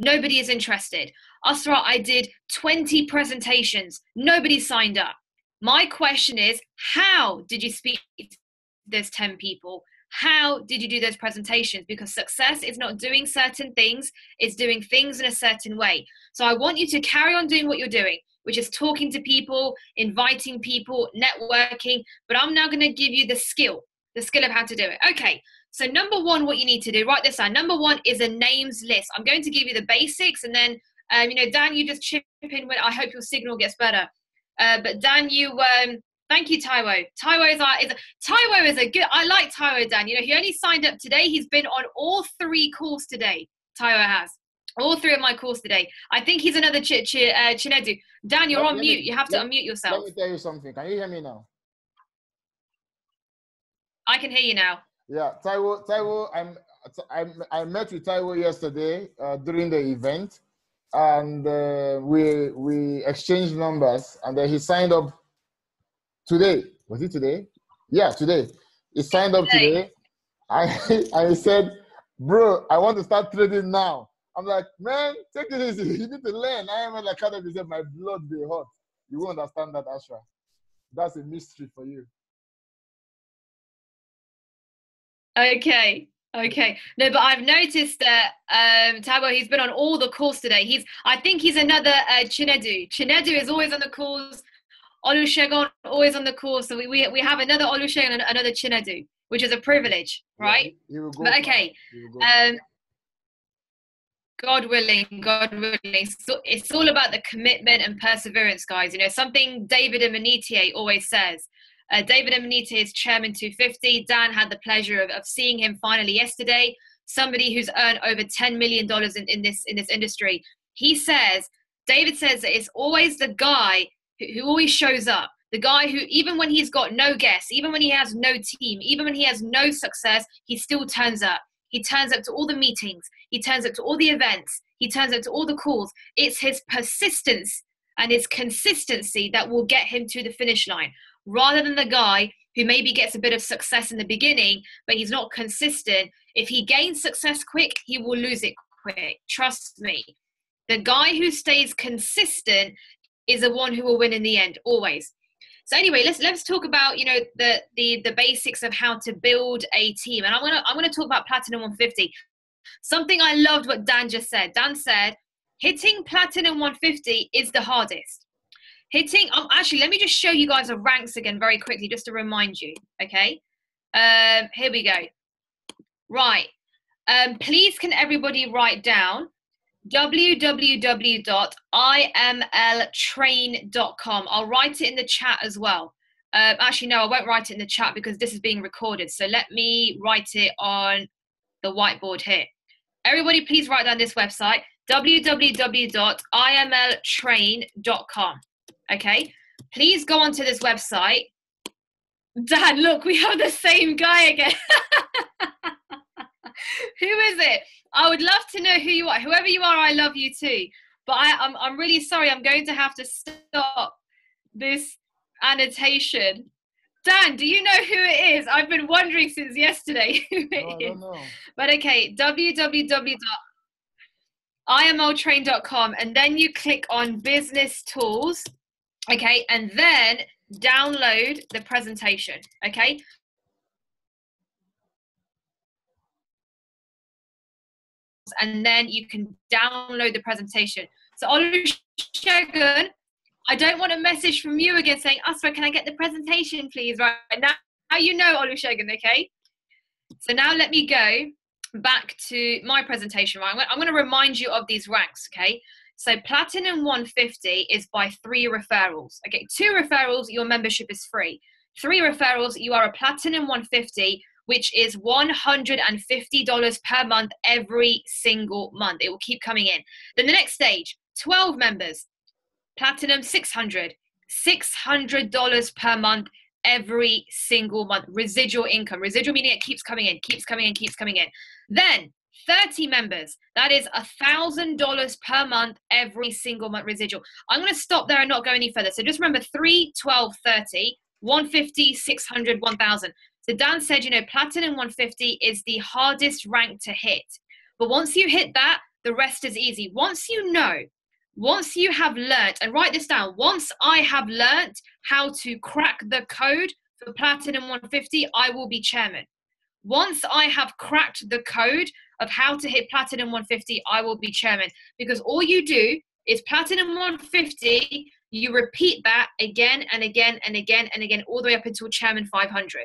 Nobody is interested. Asra, I did 20 presentations. Nobody signed up. My question is, how did you speak to those 10 people? How did you do those presentations? Because success is not doing certain things, it's doing things in a certain way. So I want you to carry on doing what you're doing, which is talking to people, inviting people, networking. But I'm now going to give you the skill of how to do it. Okay. So number one, what you need to do, write this down. Number one is a names list. I'm going to give you the basics, and then, Dan, you just chip in when I hope your signal gets better. But Dan, thank you, Taiwo. Taiwo is a good. I like Taiwo, Dan. He only signed up today. He's been on all 3 calls today. Taiwo has all 3 of my calls today. I think he's another Chinedu. Dan, you're on mute. You have to unmute yourself. Let me tell you something. Can you hear me now? I can hear you now. Yeah, Taiwo, I met with Taiwo yesterday during the event, and we exchanged numbers, and then he signed up today. Was it today? Yeah, today. He signed up today. I said, bro, I want to start trading now. I'm like, man, take it easy. You need to learn. IML Academy said my blood be hot. You won't understand that, Asra. That's a mystery for you. Okay. No, but I've noticed that Taiwo, he's been on all the calls today. I think he's another Chinedu. Chinedu is always on the calls. Olusegun always on the calls. So we have another Olusegun and another Chinedu, which is a privilege, right? Yeah, but okay. God willing. So it's all about the commitment and perseverance, guys. Something David Amanite always says. David Amanite is Chairman 250. Dan had the pleasure of seeing him finally yesterday. Somebody who's earned over $10 million in this industry. David says that it's always the guy who always shows up. The guy who, even when he's got no guests, even when he has no team, even when he has no success, he still turns up. He turns up to all the meetings. He turns up to all the events. He turns up to all the calls. It's his persistence and his consistency that will get him to the finish line, rather than the guy who maybe gets a bit of success in the beginning, but he's not consistent. If he gains success quick, he will lose it quick. Trust me. The guy who stays consistent is the one who will win in the end, always. So anyway, let's talk about the basics of how to build a team. And I'm gonna talk about Platinum 150. Something I loved what Dan just said. Dan said, hitting Platinum 150 is the hardest. Actually, let me just show you guys the ranks again very quickly, just to remind you. Okay, here we go. Right, please can everybody write down www.imltrain.com. I'll write it in the chat as well. Actually, no, I won't write it in the chat because this is being recorded. So let me write it on the whiteboard here. Everybody, please write down this website, www.imltrain.com. Okay, please go onto this website. Dan, look, we have the same guy again. Who is it? I would love to know who you are. Whoever you are, I love you too. But I'm really sorry. I'm going to have to stop this annotation. Dan, do you know who it is? I've been wondering since yesterday who it is. I don't know. But okay, www.imltrain.com, and then you click on business tools. Okay, and then download the presentation. Okay. And then you can download the presentation. So Olusegun, I don't want a message from you again saying, Asra, can I get the presentation, please? Right now you know, Olusegun, okay? So now let me go back to my presentation. Right? I'm going to remind you of these ranks, okay? So Platinum 150 is by 3 referrals. Okay, 2 referrals, your membership is free. 3 referrals, you are a Platinum 150, which is $150 per month every single month. It will keep coming in. Then the next stage, 12 members, Platinum 600, $600 per month every single month. Residual income. Residual meaning it keeps coming in, keeps coming in, keeps coming in. Then 30 members, that is $1,000 per month every single month residual. I'm going to stop there and not go any further. So just remember 3, 12, 30, 150, 600, 1,000. So Dan said, Platinum 150 is the hardest rank to hit. But once you hit that, the rest is easy. Once you know, once you have learnt, and write this down, once I have learnt how to crack the code for Platinum 150, I will be chairman. Once I have cracked the code of how to hit Platinum 150, I will be chairman. Because all you do is Platinum 150, you repeat that again and again and again and again, all the way up until Chairman 500.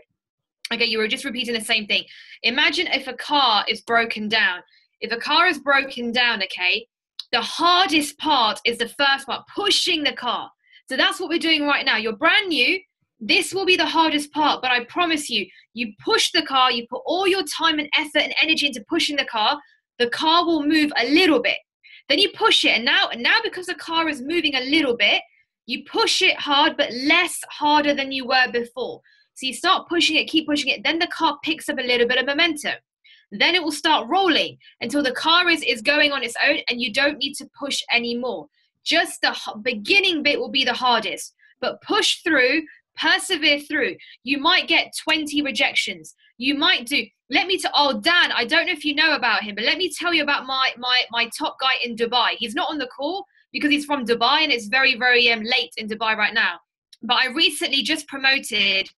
Okay, you were just repeating the same thing. Imagine if a car is broken down. If a car is broken down, okay, the hardest part is the first part, pushing the car. So that's what we're doing right now. You're brand new. This will be the hardest part, but I promise you, you push the car, you put all your time and effort and energy into pushing the car will move a little bit. Then you push it, and now because the car is moving a little bit, you push it hard, but less harder than you were before. So you start pushing it, keep pushing it, then the car picks up a little bit of momentum. Then it will start rolling until the car is going on its own and you don't need to push anymore. Just the beginning bit will be the hardest, but push through, persevere through. You might get 20 rejections. You might do, Dan, I don't know if you know about him, but let me tell you about my top guy in Dubai. He's not on the call because he's from Dubai and it's very, very late in Dubai right now. But I recently just promoted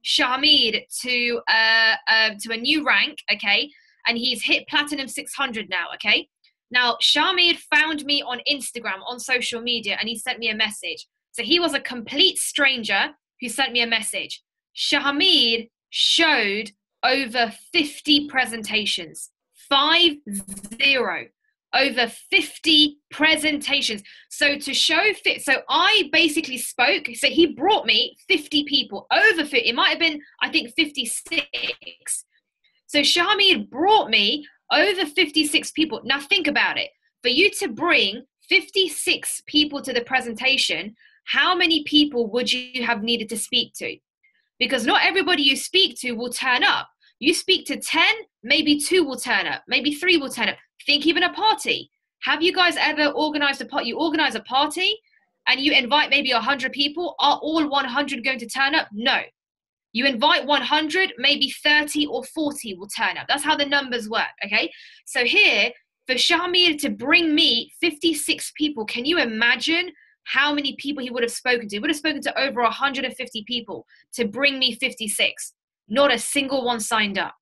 Shahmeed to a new rank, okay? And he's hit Platinum 600 now, okay? Now, Shahmeed found me on Instagram, on social media, and he sent me a message. So he was a complete stranger who sent me a message. Shahmeed showed over 50 presentations, 50, over 50 presentations. So to show fit, so I basically spoke, so he brought me 50 people, over 50, it might have been, I think 56. So Shahmeed brought me over 56 people. Now think about it. For you to bring 56 people to the presentation, how many people would you have needed to speak to? Because not everybody you speak to will turn up. You speak to 10, maybe 2 will turn up, maybe 3 will turn up. Think even a party. Have you guys ever organized a party? You organize a party and you invite maybe 100 people. Are all 100 going to turn up? No. You invite 100, maybe 30 or 40 will turn up. That's how the numbers work, okay? So here, for Shahmeed to bring me 56 people, can you imagine how many people he would have spoken to? He would have spoken to over 150 people to bring me 56. Not a single one signed up.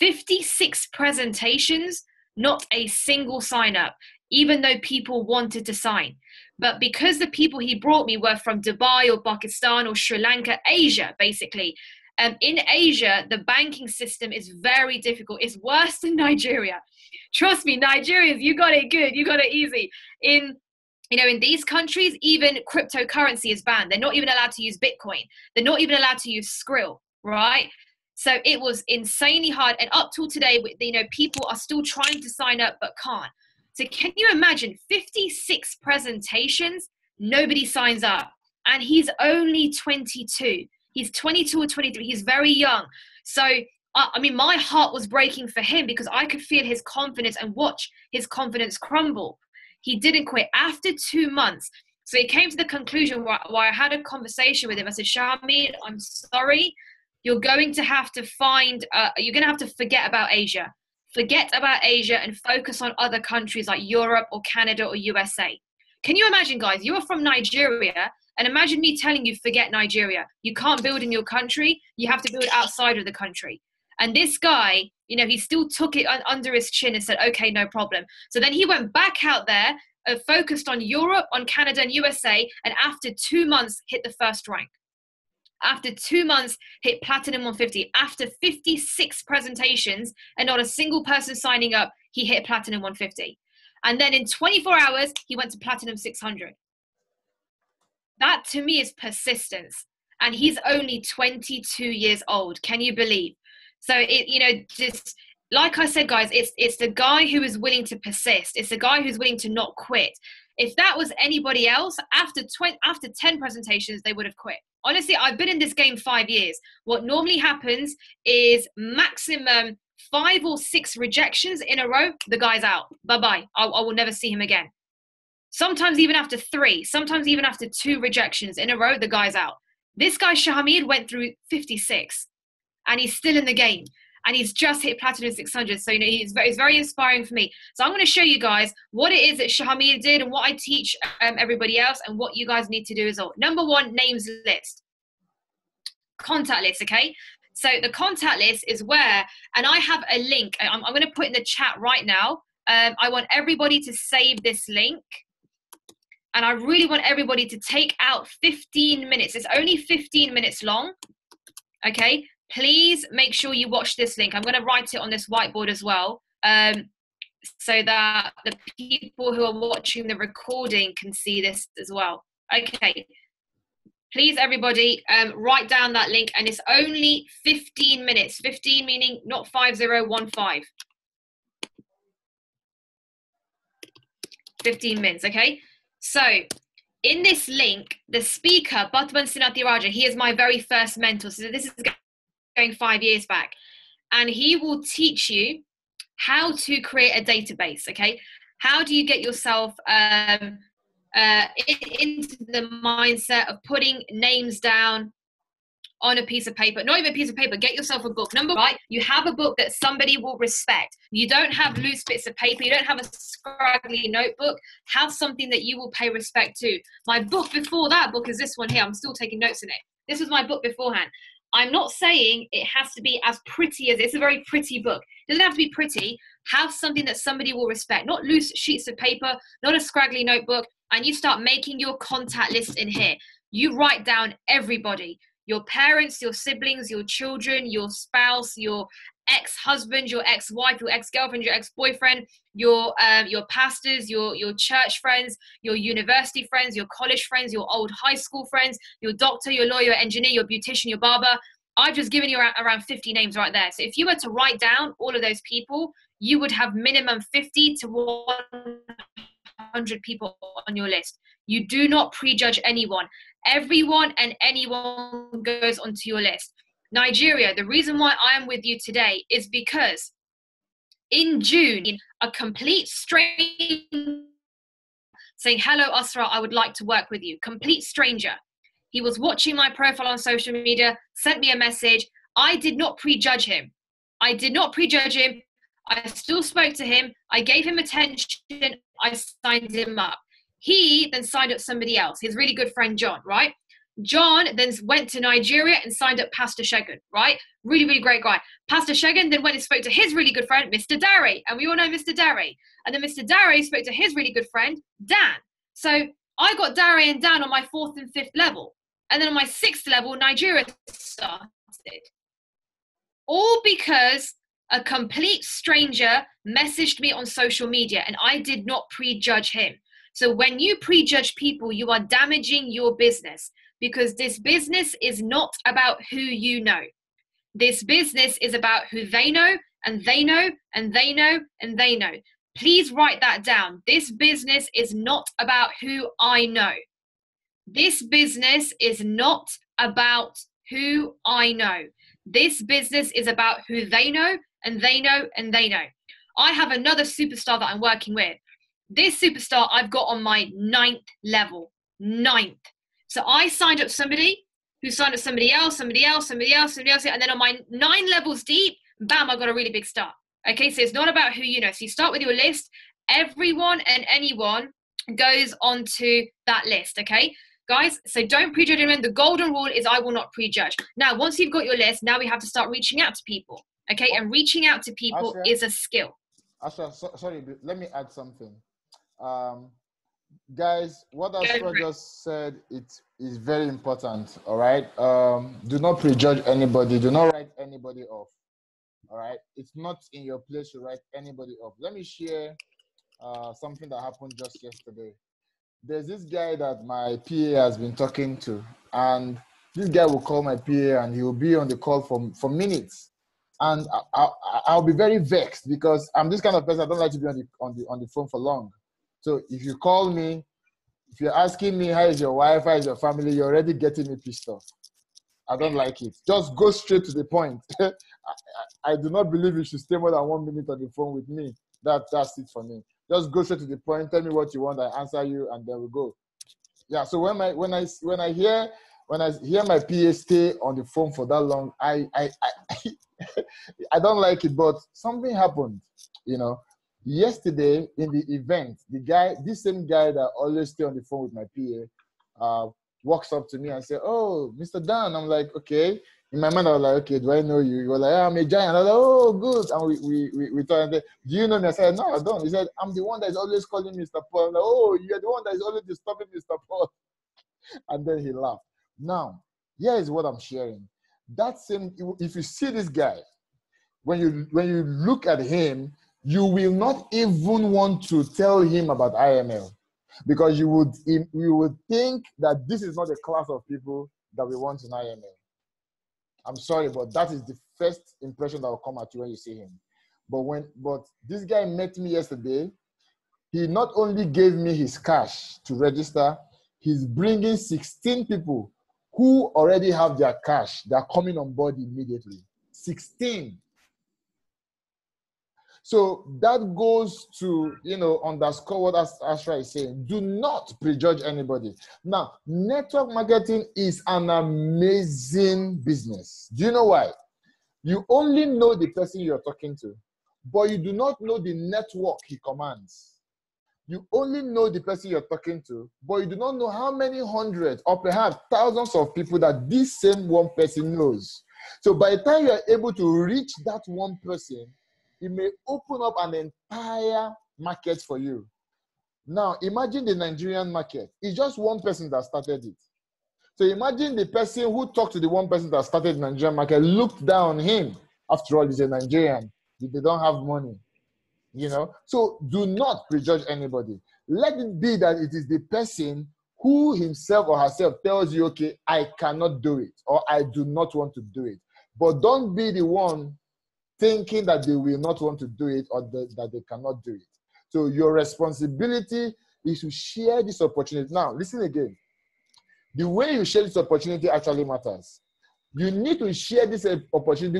56 presentations, not a single sign up, even though people wanted to sign. But because the people he brought me were from Dubai or Pakistan or Sri Lanka, Asia, basically. In Asia, the banking system is very difficult. It's worse than Nigeria. Trust me, Nigerians, you got it good. You got it easy. In these countries, even cryptocurrency is banned. They're not even allowed to use Bitcoin. They're not even allowed to use Skrill, right? So it was insanely hard. And up till today, people are still trying to sign up but can't. So can you imagine 56 presentations, nobody signs up, and he's only 22. He's 22 or 23. He's very young. So, my heart was breaking for him because I could feel his confidence and watch his confidence crumble. He didn't quit after 2 months. So he came to the conclusion where I had a conversation with him. I said, Shahmeed, I'm sorry. You're going to have to forget about Asia. Forget about Asia and focus on other countries like Europe or Canada or USA. Can you imagine, guys, you are from Nigeria, and imagine me telling you, forget Nigeria. You can't build in your country. You have to build outside of the country. And this guy, he still took it under his chin and said, okay, no problem. So then he went back out there, focused on Europe, on Canada and USA, and after 2 months, hit the first rank. After 2 months, hit Platinum 150. After 56 presentations and not a single person signing up, he hit Platinum 150. And then in 24 hours, he went to Platinum 600. That to me is persistence. And he's only 22 years old. Can you believe? So, just like I said, guys, it's the guy who is willing to persist. It's the guy who's willing to not quit. If that was anybody else, after 10 presentations, they would have quit. Honestly, I've been in this game 5 years. What normally happens is maximum 5 or 6 rejections in a row, the guy's out. Bye-bye. I will never see him again. Sometimes even after 3, sometimes even after 2 rejections in a row, the guy's out. This guy, Shahmeed, went through 56 and he's still in the game. and he's just hit Platinum 600. So, you know, it's very inspiring for me. So I'm going to show you guys what it is that Shahamid did and what I teach everybody else and what you guys need to do as well. Number one, names list. Contact list, okay? So the contact list is where, and I have a link. I'm going to put in the chat right now. I want everybody to save this link. And I really want everybody to take out 15 minutes. It's only 15 minutes long, okay? Please make sure you watch this link. I'm going to write it on this whiteboard as well, so that the people who are watching the recording can see this as well. Okay, please everybody write down that link, and it's only 15 minutes. 15 meaning not 5015. 15 minutes, okay? So in this link, the speaker, Batman Sinatiraja, he is my very first mentor. So this is going 5 years back. And he will teach you how to create a database, okay? How do you get yourself into the mindset of putting names down on a piece of paper? Not even a piece of paper, get yourself a book. Number one, you have a book that somebody will respect. You don't have loose bits of paper, you don't have a scraggly notebook. Have something that you will pay respect to. My book before that book is this one here. I'm still taking notes in it. This was my book beforehand. I'm not saying it has to be as pretty as it's a very pretty book. It doesn't have to be pretty. Have something that somebody will respect, not loose sheets of paper, not a scraggly notebook. And you start making your contact list in here. You write down everybody. Your parents, your siblings, your children, your spouse, your ex-husband, your ex-wife, your ex-girlfriend, your ex-boyfriend, your pastors, your church friends, your university friends, your college friends, your old high school friends, your doctor, your lawyer, your engineer, your beautician, your barber. I've just given you around 50 names right there. So if you were to write down all of those people, you would have minimum 50 to 100 people on your list. You do not prejudge anyone. Everyone and anyone goes onto your list. Nigeria, the reason why I am with you today is because in June, a complete stranger saying, hello, Asra, I would like to work with you. Complete stranger. He was watching my profile on social media, sent me a message. I did not prejudge him. I still spoke to him. I gave him attention. I signed him up. He then signed up somebody else, his really good friend, John, right? John then went to Nigeria and signed up Pastor Shegun, right? Really, really great guy. Pastor Shegun then went and spoke to his really good friend, Mr. Dari. And we all know Mr. Dari. And then Mr. Dari spoke to his really good friend, Dan. So I got Dari and Dan on my 4th and 5th level. And then on my 6th level, Nigeria started. All because a complete stranger messaged me on social media and I did not prejudge him. So when you prejudge people, you are damaging your business, because this business is not about who you know. This business is about who they know, and they know, and they know, and they know. Please write that down. This business is not about who I know. This business is not about who I know. This business is about who they know, and they know, and they know. I have another superstar that I'm working with. This superstar I've got on my 9th level. 9th. So I signed up somebody who signed up somebody else, and then on my 9 levels deep, bam, I got a really big star. Okay, so it's not about who you know. So you start with your list. Everyone and anyone goes onto that list, okay? Guys, so don't prejudge anyone. The golden rule is I will not prejudge. Now, once you've got your list, now we have to start reaching out to people, okay? And reaching out to people is a skill. Asha, sorry, let me add something. Guys, what Asra just said, it is very important, all right? Do not prejudge anybody. Do not write anybody off, all right? It's not in your place to write anybody off. Let me share something that happened just yesterday. There's this guy that my PA has been talking to, and this guy will call my PA and he will be on the call for minutes. And I'll be very vexed because I'm this kind of person. I don't like to be on the phone for long. So if you call me, if you're asking me, how is your wife, how is your family, you're already getting me pissed off. I don't like it. Just go straight to the point. I do not believe you should stay more than 1 minute on the phone with me. That's it for me. Just go straight to the point. Tell me what you want. I answer you, and then we go. Yeah. So when I hear my PA stay on the phone for that long, I don't like it, but something happened, you know. Yesterday in the event, this same guy that always stay on the phone with my PA, walks up to me and said, "Oh, Mr. Dan." I'm like, "Okay." In my mind, I was like, "Okay, do I know you?" You were like, "I'm a giant." I was like, "Oh, good." And we talked. Do you know me? I said, "No, I don't." He said, "I'm the one that is always calling Mr. Paul." I'm like, "Oh, you're the one that is always disturbing Mr. Paul." And then he laughed. Now, here is what I'm sharing. That same, if you see this guy, when you look at him, you will not even want to tell him about IML, because you would think that this is not the class of people that we want in IML. I'm sorry, but that is the first impression that will come at you when you see him. But this guy met me yesterday. He not only gave me his cash to register, he's bringing 16 people who already have their cash. They're coming on board immediately. 16. So that goes to, underscore what Asra is saying. Do not prejudge anybody. Now, network marketing is an amazing business. Do you know why? You only know the person you're talking to, but you do not know the network he commands. You only know the person you're talking to, but you do not know how many hundreds or perhaps thousands of people that this same one person knows. So by the time you're able to reach that one person, it may open up an entire market for you. Now, imagine the Nigerian market. It's just one person that started it. So imagine the person who talked to the one person that started the Nigerian market, looked down on him. After all, he's a Nigerian. They don't have money. So do not prejudge anybody. Let it be that it is the person who himself or herself tells you, okay, I cannot do it, or I do not want to do it. But don't be the one thinking that they will not want to do it, or that they cannot do it. So your responsibility is to share this opportunity. Now, listen again. The way you share this opportunity actually matters. You need to share this opportunity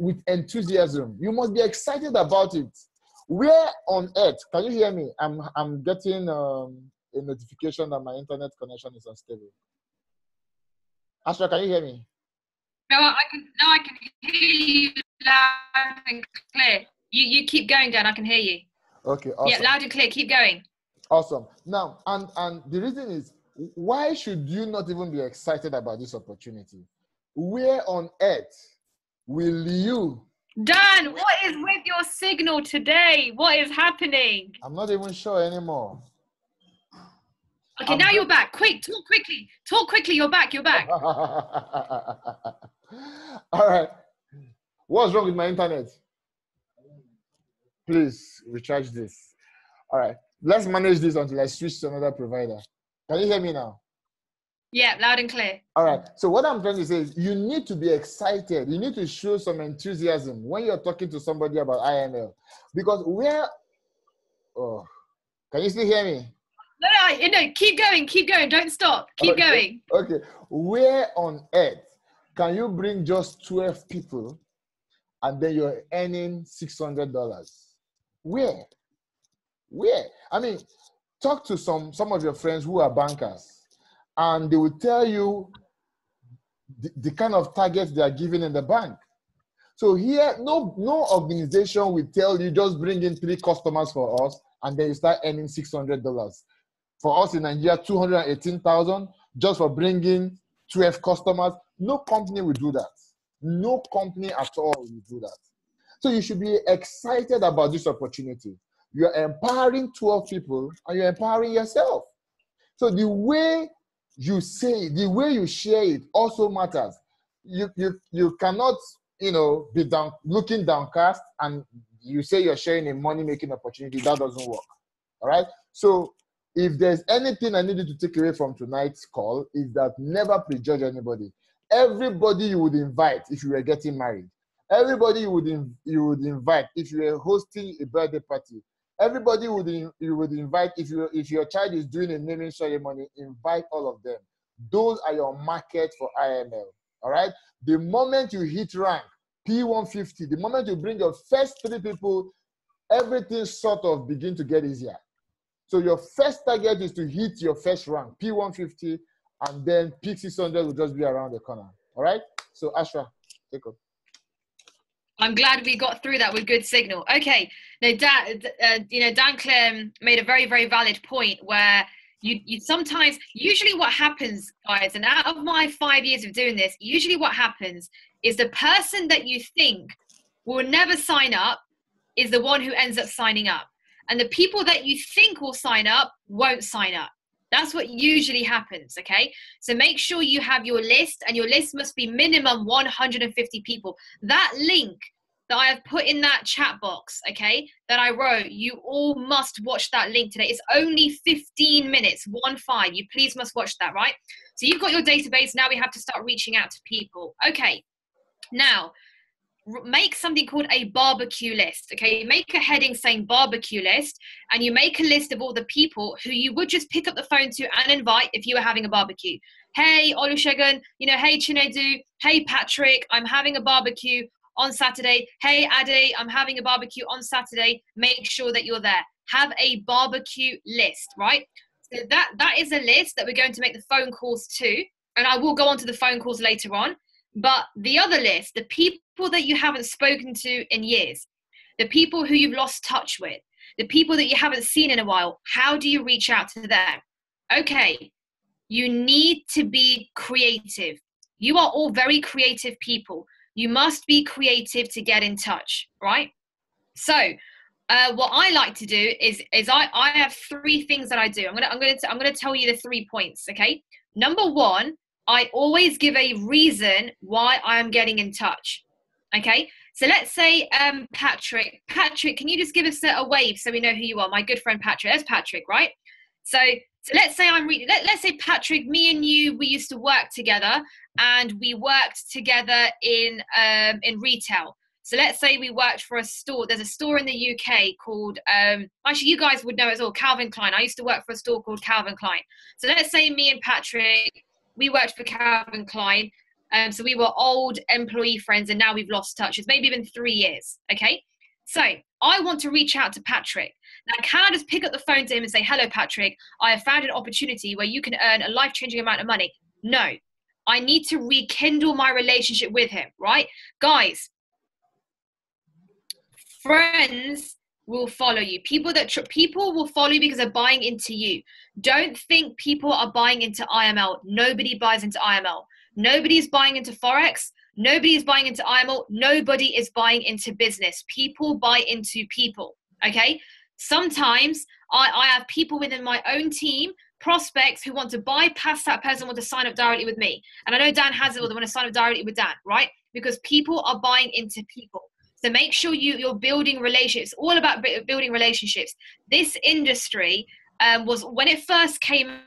with enthusiasm. You must be excited about it. Where on earth, can you hear me? I'm getting a notification that my internet connection is unstable. Astra, can you hear me? No, I can hear you loud and clear. You keep going, Dan. I can hear you. Okay, awesome. Yeah, loud and clear. Keep going. Awesome. Now, and the reason is, why should you not even be excited about this opportunity? Where on earth will you? Dan, what is with your signal today? What is happening? I'm not even sure anymore. Okay, now you're back. Quick, talk quickly. Talk quickly. You're back. You're back. All right. What's wrong with my internet? Please recharge this. All right. Let's manage this until I switch to another provider. Can you hear me now? Yeah, loud and clear. All right. So what I'm trying to say is, you need to be excited. You need to show some enthusiasm when you're talking to somebody about IML. Because can you still hear me? No, keep going. Don't stop. Keep going. Okay. Where on earth can you bring just 12 people and then you're earning $600? Where? I mean, talk to some of your friends who are bankers, and they will tell you the kind of targets they are given in the bank. So here, no organization will tell you just bring in 3 customers for us and then you start earning $600. For us in Nigeria, 218,000 just for bringing 12 customers. No company will do that. No company at all will do that. So you should be excited about this opportunity. You're empowering 12 people and you're empowering yourself. So the way you say it, the way you share it also matters. You cannot, be looking downcast and you say you're sharing a money-making opportunity. That doesn't work. All right? So if there's anything I need you to take away from tonight's call, is that never prejudge anybody. Everybody you would invite if you were getting married. Everybody you would invite if you were hosting a birthday party. Everybody you would invite if your child is doing a naming ceremony. Invite all of them. Those are your market for IML. All right. The moment you hit rank P150, the moment you bring your first 3 people, everything sort of begin to get easier. So your first target is to hit your first rank P150, and then P600 will just be around the corner. All right. So Asha, take off. I'm glad we got through that with good signal. Okay, now Dan Clem made a very, very valid point where you sometimes, usually what happens, guys, and out of my 5 years of doing this, usually what happens is the person that you think will never sign up is the one who ends up signing up. And the people that you think will sign up won't sign up. That's what usually happens, okay? So make sure you have your list, and your list must be minimum 150 people. That link that I have put in that chat box, okay, that I wrote, you all must watch that link today. It's only 15 minutes, 1-5. You please must watch that, right? So you've got your database. Now we have to start reaching out to people. Okay, now make something called a barbecue list. Okay, make a heading saying barbecue list, and you make a list of all the people who you would just pick up the phone to and invite if you were having a barbecue. Hey Olusegun, hey Chinedu, hey Patrick, I'm having a barbecue on Saturday. Hey Ade, I'm having a barbecue on Saturday. Make sure that you're there. Have a barbecue list, right? So that is a list that we're going to make the phone calls to, and I will go on to the phone calls later on. But the other list, the people that you haven't spoken to in years, the people who you've lost touch with, the people that you haven't seen in a while, how do you reach out to them? Okay, you need to be creative. You are all very creative people. You must be creative to get in touch, right? So what I like to do is I have 3 things that I do. I'm gonna tell you the 3 points, okay? Number 1, I always give a reason why I am getting in touch. Okay, so let's say Patrick, can you just give us a wave so we know who you are? My good friend Patrick. There's Patrick, right? So let's say let's say Patrick, me and you, we used to work together, and we worked together in retail. So let's say we worked for a store. There's a store in the UK called, actually you guys would know as well, Calvin Klein. I used to work for a store called Calvin Klein. So let's say me and Patrick, we worked for Calvin Klein. So we were old employee friends, and now we've lost touch. It's maybe been 3 years, okay? So I want to reach out to Patrick. Now, can I just pick up the phone to him and say, hello, Patrick, I have found an opportunity where you can earn a life-changing amount of money? No, I need to rekindle my relationship with him, right? Guys, friends will follow you. People will follow you because they're buying into you. Don't think people are buying into IML. Nobody buys into IML. Nobody's buying into Forex. Nobody is buying into IML. Nobody is buying into business. People buy into people, okay? Sometimes I have people within my own team, prospects, who want to bypass that person, want to sign up directly with me. And I know Dan has it, or they want to sign up directly with Dan, right? Because people are buying into people. So make sure you're building relationships. All about building relationships. This industry was, when it first came,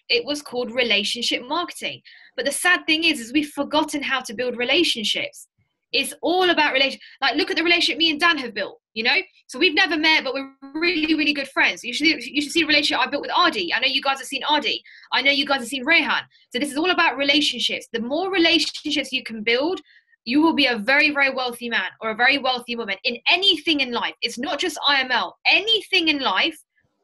it was called relationship marketing. But the sad thing is we've forgotten how to build relationships. It's all about relation. Like, look at the relationship me and Dan have built, So we've never met, but we're really, really good friends. You should see the relationship I built with Ardi. I know you guys have seen Ardi. I know you guys have seen Rehan. So this is all about relationships. The more relationships you can build, you will be a very, very wealthy man or a very wealthy woman in anything in life. It's not just IML. Anything in life,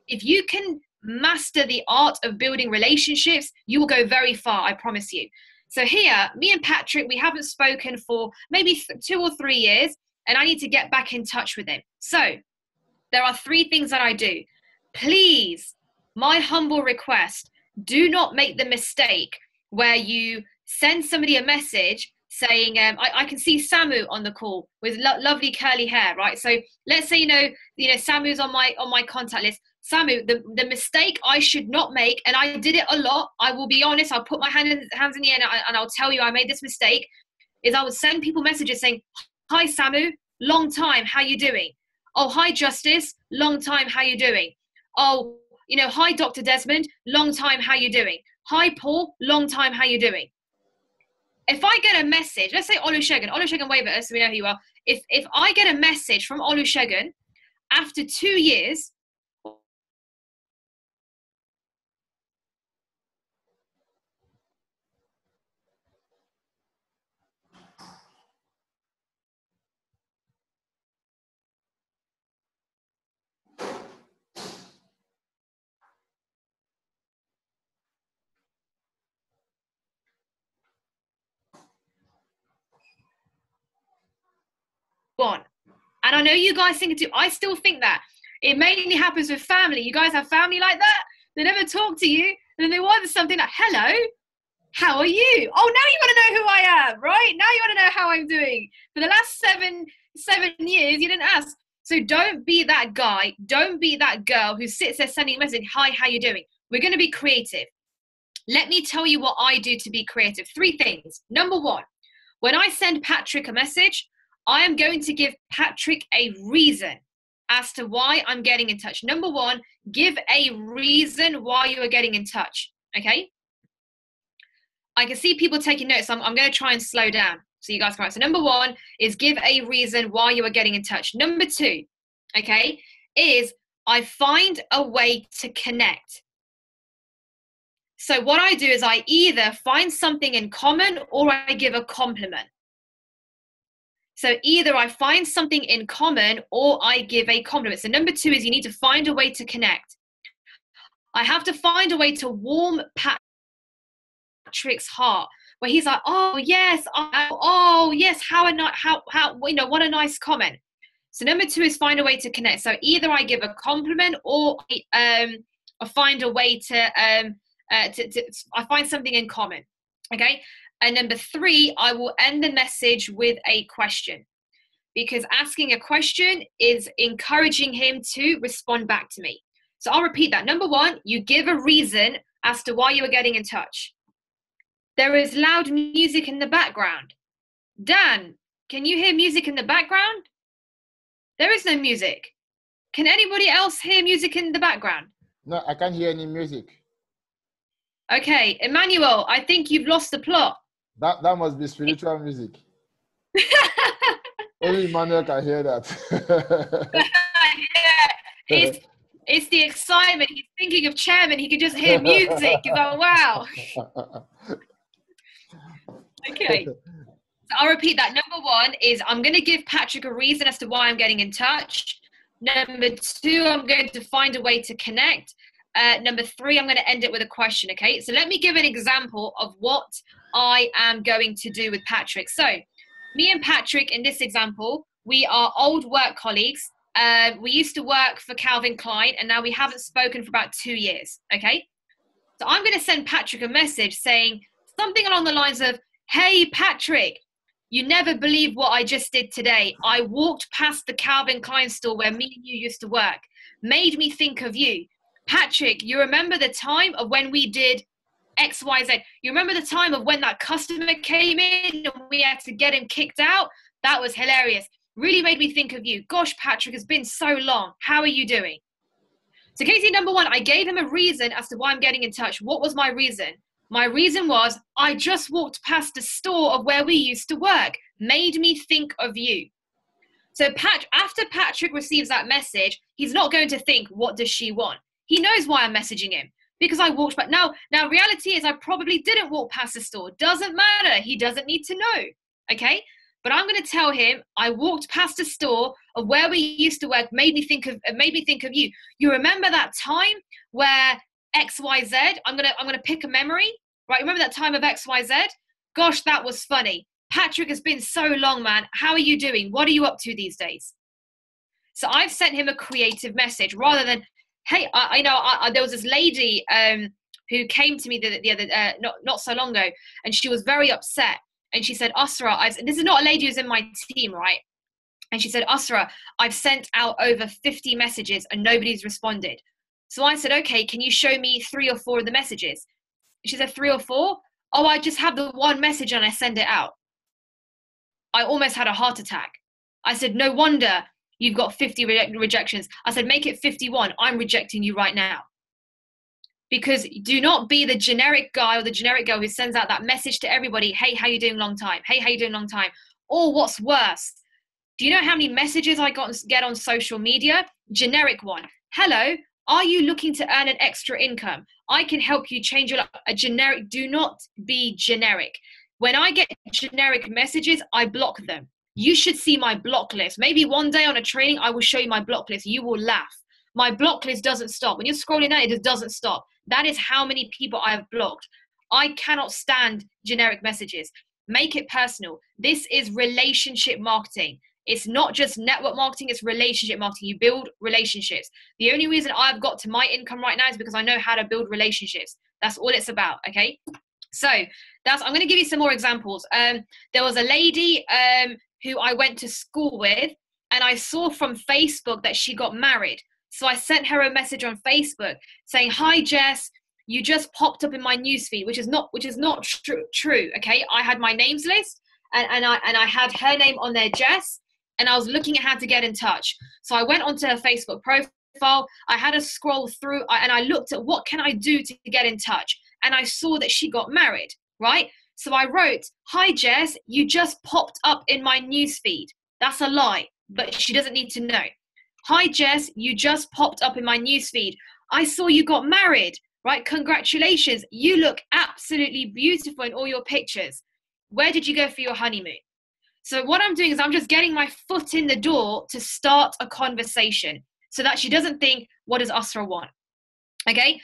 if you can master the art of building relationships, you will go very far, I promise you. So here, me and Patrick, we haven't spoken for maybe 2 or 3 years, and I need to get back in touch with him. So there are 3 things that I do. Please, my humble request, do not make the mistake where you send somebody a message saying, I can see Samu on the call with lovely curly hair, right? So let's say, Samu's on my contact list. Samu, the mistake I should not make, and I did it a lot, I will be honest, I'll put my hands in the air and I'll tell you I made this mistake, is I would send people messages saying, hi Samu, long time, how you doing? Oh, hi Justice, long time, how you doing? Oh, hi Dr. Desmond, long time, how you doing? Hi Paul, long time, how you doing? If I get a message, let's say Olusegun wave at us so we know who you are. If I get a message from Olusegun after 2 years, want. And I know you guys think it too. I still think that. It mainly happens with family. You guys have family like that? They never talk to you. And then they want something like, hello, how are you? Oh, now you want to know who I am, right? Now you want to know how I'm doing. For the last seven years, you didn't ask. So don't be that guy. Don't be that girl who sits there sending a message, hi, how you doing? We're going to be creative. Let me tell you what I do to be creative. 3 things. Number 1, when I send Patrick a message, I am going to give Patrick a reason as to why I'm getting in touch. Number 1, give a reason why you are getting in touch, okay? I can see people taking notes. So I'm going to try and slow down so you guys can write. So number 1 is give a reason why you are getting in touch. Number 2, okay, is I find a way to connect. So what I do is I either find something in common or I give a compliment. So either I find something in common or I give a compliment. So number 2 is you need to find a way to connect. I have to find a way to warm Patrick's heart, where he's like, oh yes, how what a nice comment. So number 2 is find a way to connect. So either I give a compliment or I find a way to I find something in common. Okay. And number 3, I will end the message with a question, because asking a question is encouraging him to respond back to me. So I'll repeat that. Number 1, you give a reason as to why you are getting in touch. There is loud music in the background. Dan, can you hear music in the background? There is no music. Can anybody else hear music in the background? No, I can't hear any music. Okay, Emmanuel, I think you've lost the plot. That must be spiritual music. Only Emmanuel can hear that. Yeah, it's the excitement. He's thinking of chairman. He could just hear music. He's like, wow. Okay. So I'll repeat that. Number 1 is I'm going to give Patrick a reason as to why I'm getting in touch. Number 2, I'm going to find a way to connect. Number 3, I'm going to end it with a question. Okay. So let me give an example of what I am going to do with Patrick. So me and Patrick in this example, we are old work colleagues. We used to work for Calvin Klein and now we haven't spoken for about 2 years. Okay. So I'm going to send Patrick a message saying something along the lines of, hey, Patrick, you never believe what I just did today. I walked past the Calvin Klein store where me and you used to work. Made me think of you. Patrick, you remember the time of when we did XYZ? You remember the time of when that customer came in and we had to get him kicked out? That was hilarious. Really made me think of you. Gosh, Patrick, it's been so long. How are you doing? So Casey, number 1, I gave him a reason as to why I'm getting in touch. What was my reason? My reason was I just walked past the store of where we used to work. Made me think of you. So after Patrick receives that message, he's not going to think, what does she want? He knows why I'm messaging him, because I walked back. Now reality is I probably didn't walk past the store. Doesn't matter. He doesn't need to know. Okay. But I'm going to tell him I walked past the store of where we used to work, made me think of you. You remember that time where XYZ? I'm going to pick a memory, right? Remember that time of XYZ? Gosh, that was funny. Patrick, it's been so long, man. How are you doing? What are you up to these days? So I've sent him a creative message rather than, hey, there was this lady who came to me the other not so long ago, and she was very upset. And she said, Usra, this is not a lady who's in my team, right? And she said, Usra, I've sent out over 50 messages and nobody's responded. So I said, okay, can you show me 3 or 4 of the messages? She said, 3 or 4? Oh, I just have the one message and I send it out. I almost had a heart attack. I said, no wonder you've got 50 rejections. I said, make it 51. I'm rejecting you right now. Because do not be the generic guy or the generic girl who sends out that message to everybody. Hey, how you doing? Long time. Hey, how you doing? Long time. Or what's worse, do you know how many messages I get on social media? Generic one. Hello, are you looking to earn an extra income? I can help you change your life. A generic, do not be generic. When I get generic messages, I block them. You should see my block list. Maybe one day on a training, I will show you my block list. You will laugh. My block list doesn't stop. When you're scrolling down, it just doesn't stop. That is how many people I have blocked. I cannot stand generic messages. Make it personal. This is relationship marketing. It's not just network marketing, it's relationship marketing. You build relationships. The only reason I've got to my income right now is because I know how to build relationships. That's all it's about, okay? So I'm going to give you some more examples. There was a lady who I went to school with, and I saw from Facebook that she got married. So I sent her a message on Facebook saying, "Hi, Jess, you just popped up in my newsfeed," which is not true. Okay, I had my names list, and I had her name on there, Jess, and I was looking at how to get in touch. So I went onto her Facebook profile. I had to scroll through, and I looked at what can I do to get in touch, and I saw that she got married. Right? So I wrote, "Hi, Jess, you just popped up in my newsfeed." That's a lie, but she doesn't need to know. "Hi, Jess, you just popped up in my newsfeed. I saw you got married, right? Congratulations. You look absolutely beautiful in all your pictures. Where did you go for your honeymoon?" So what I'm doing is I'm just getting my foot in the door to start a conversation so that she doesn't think, what does Asra want? Okay,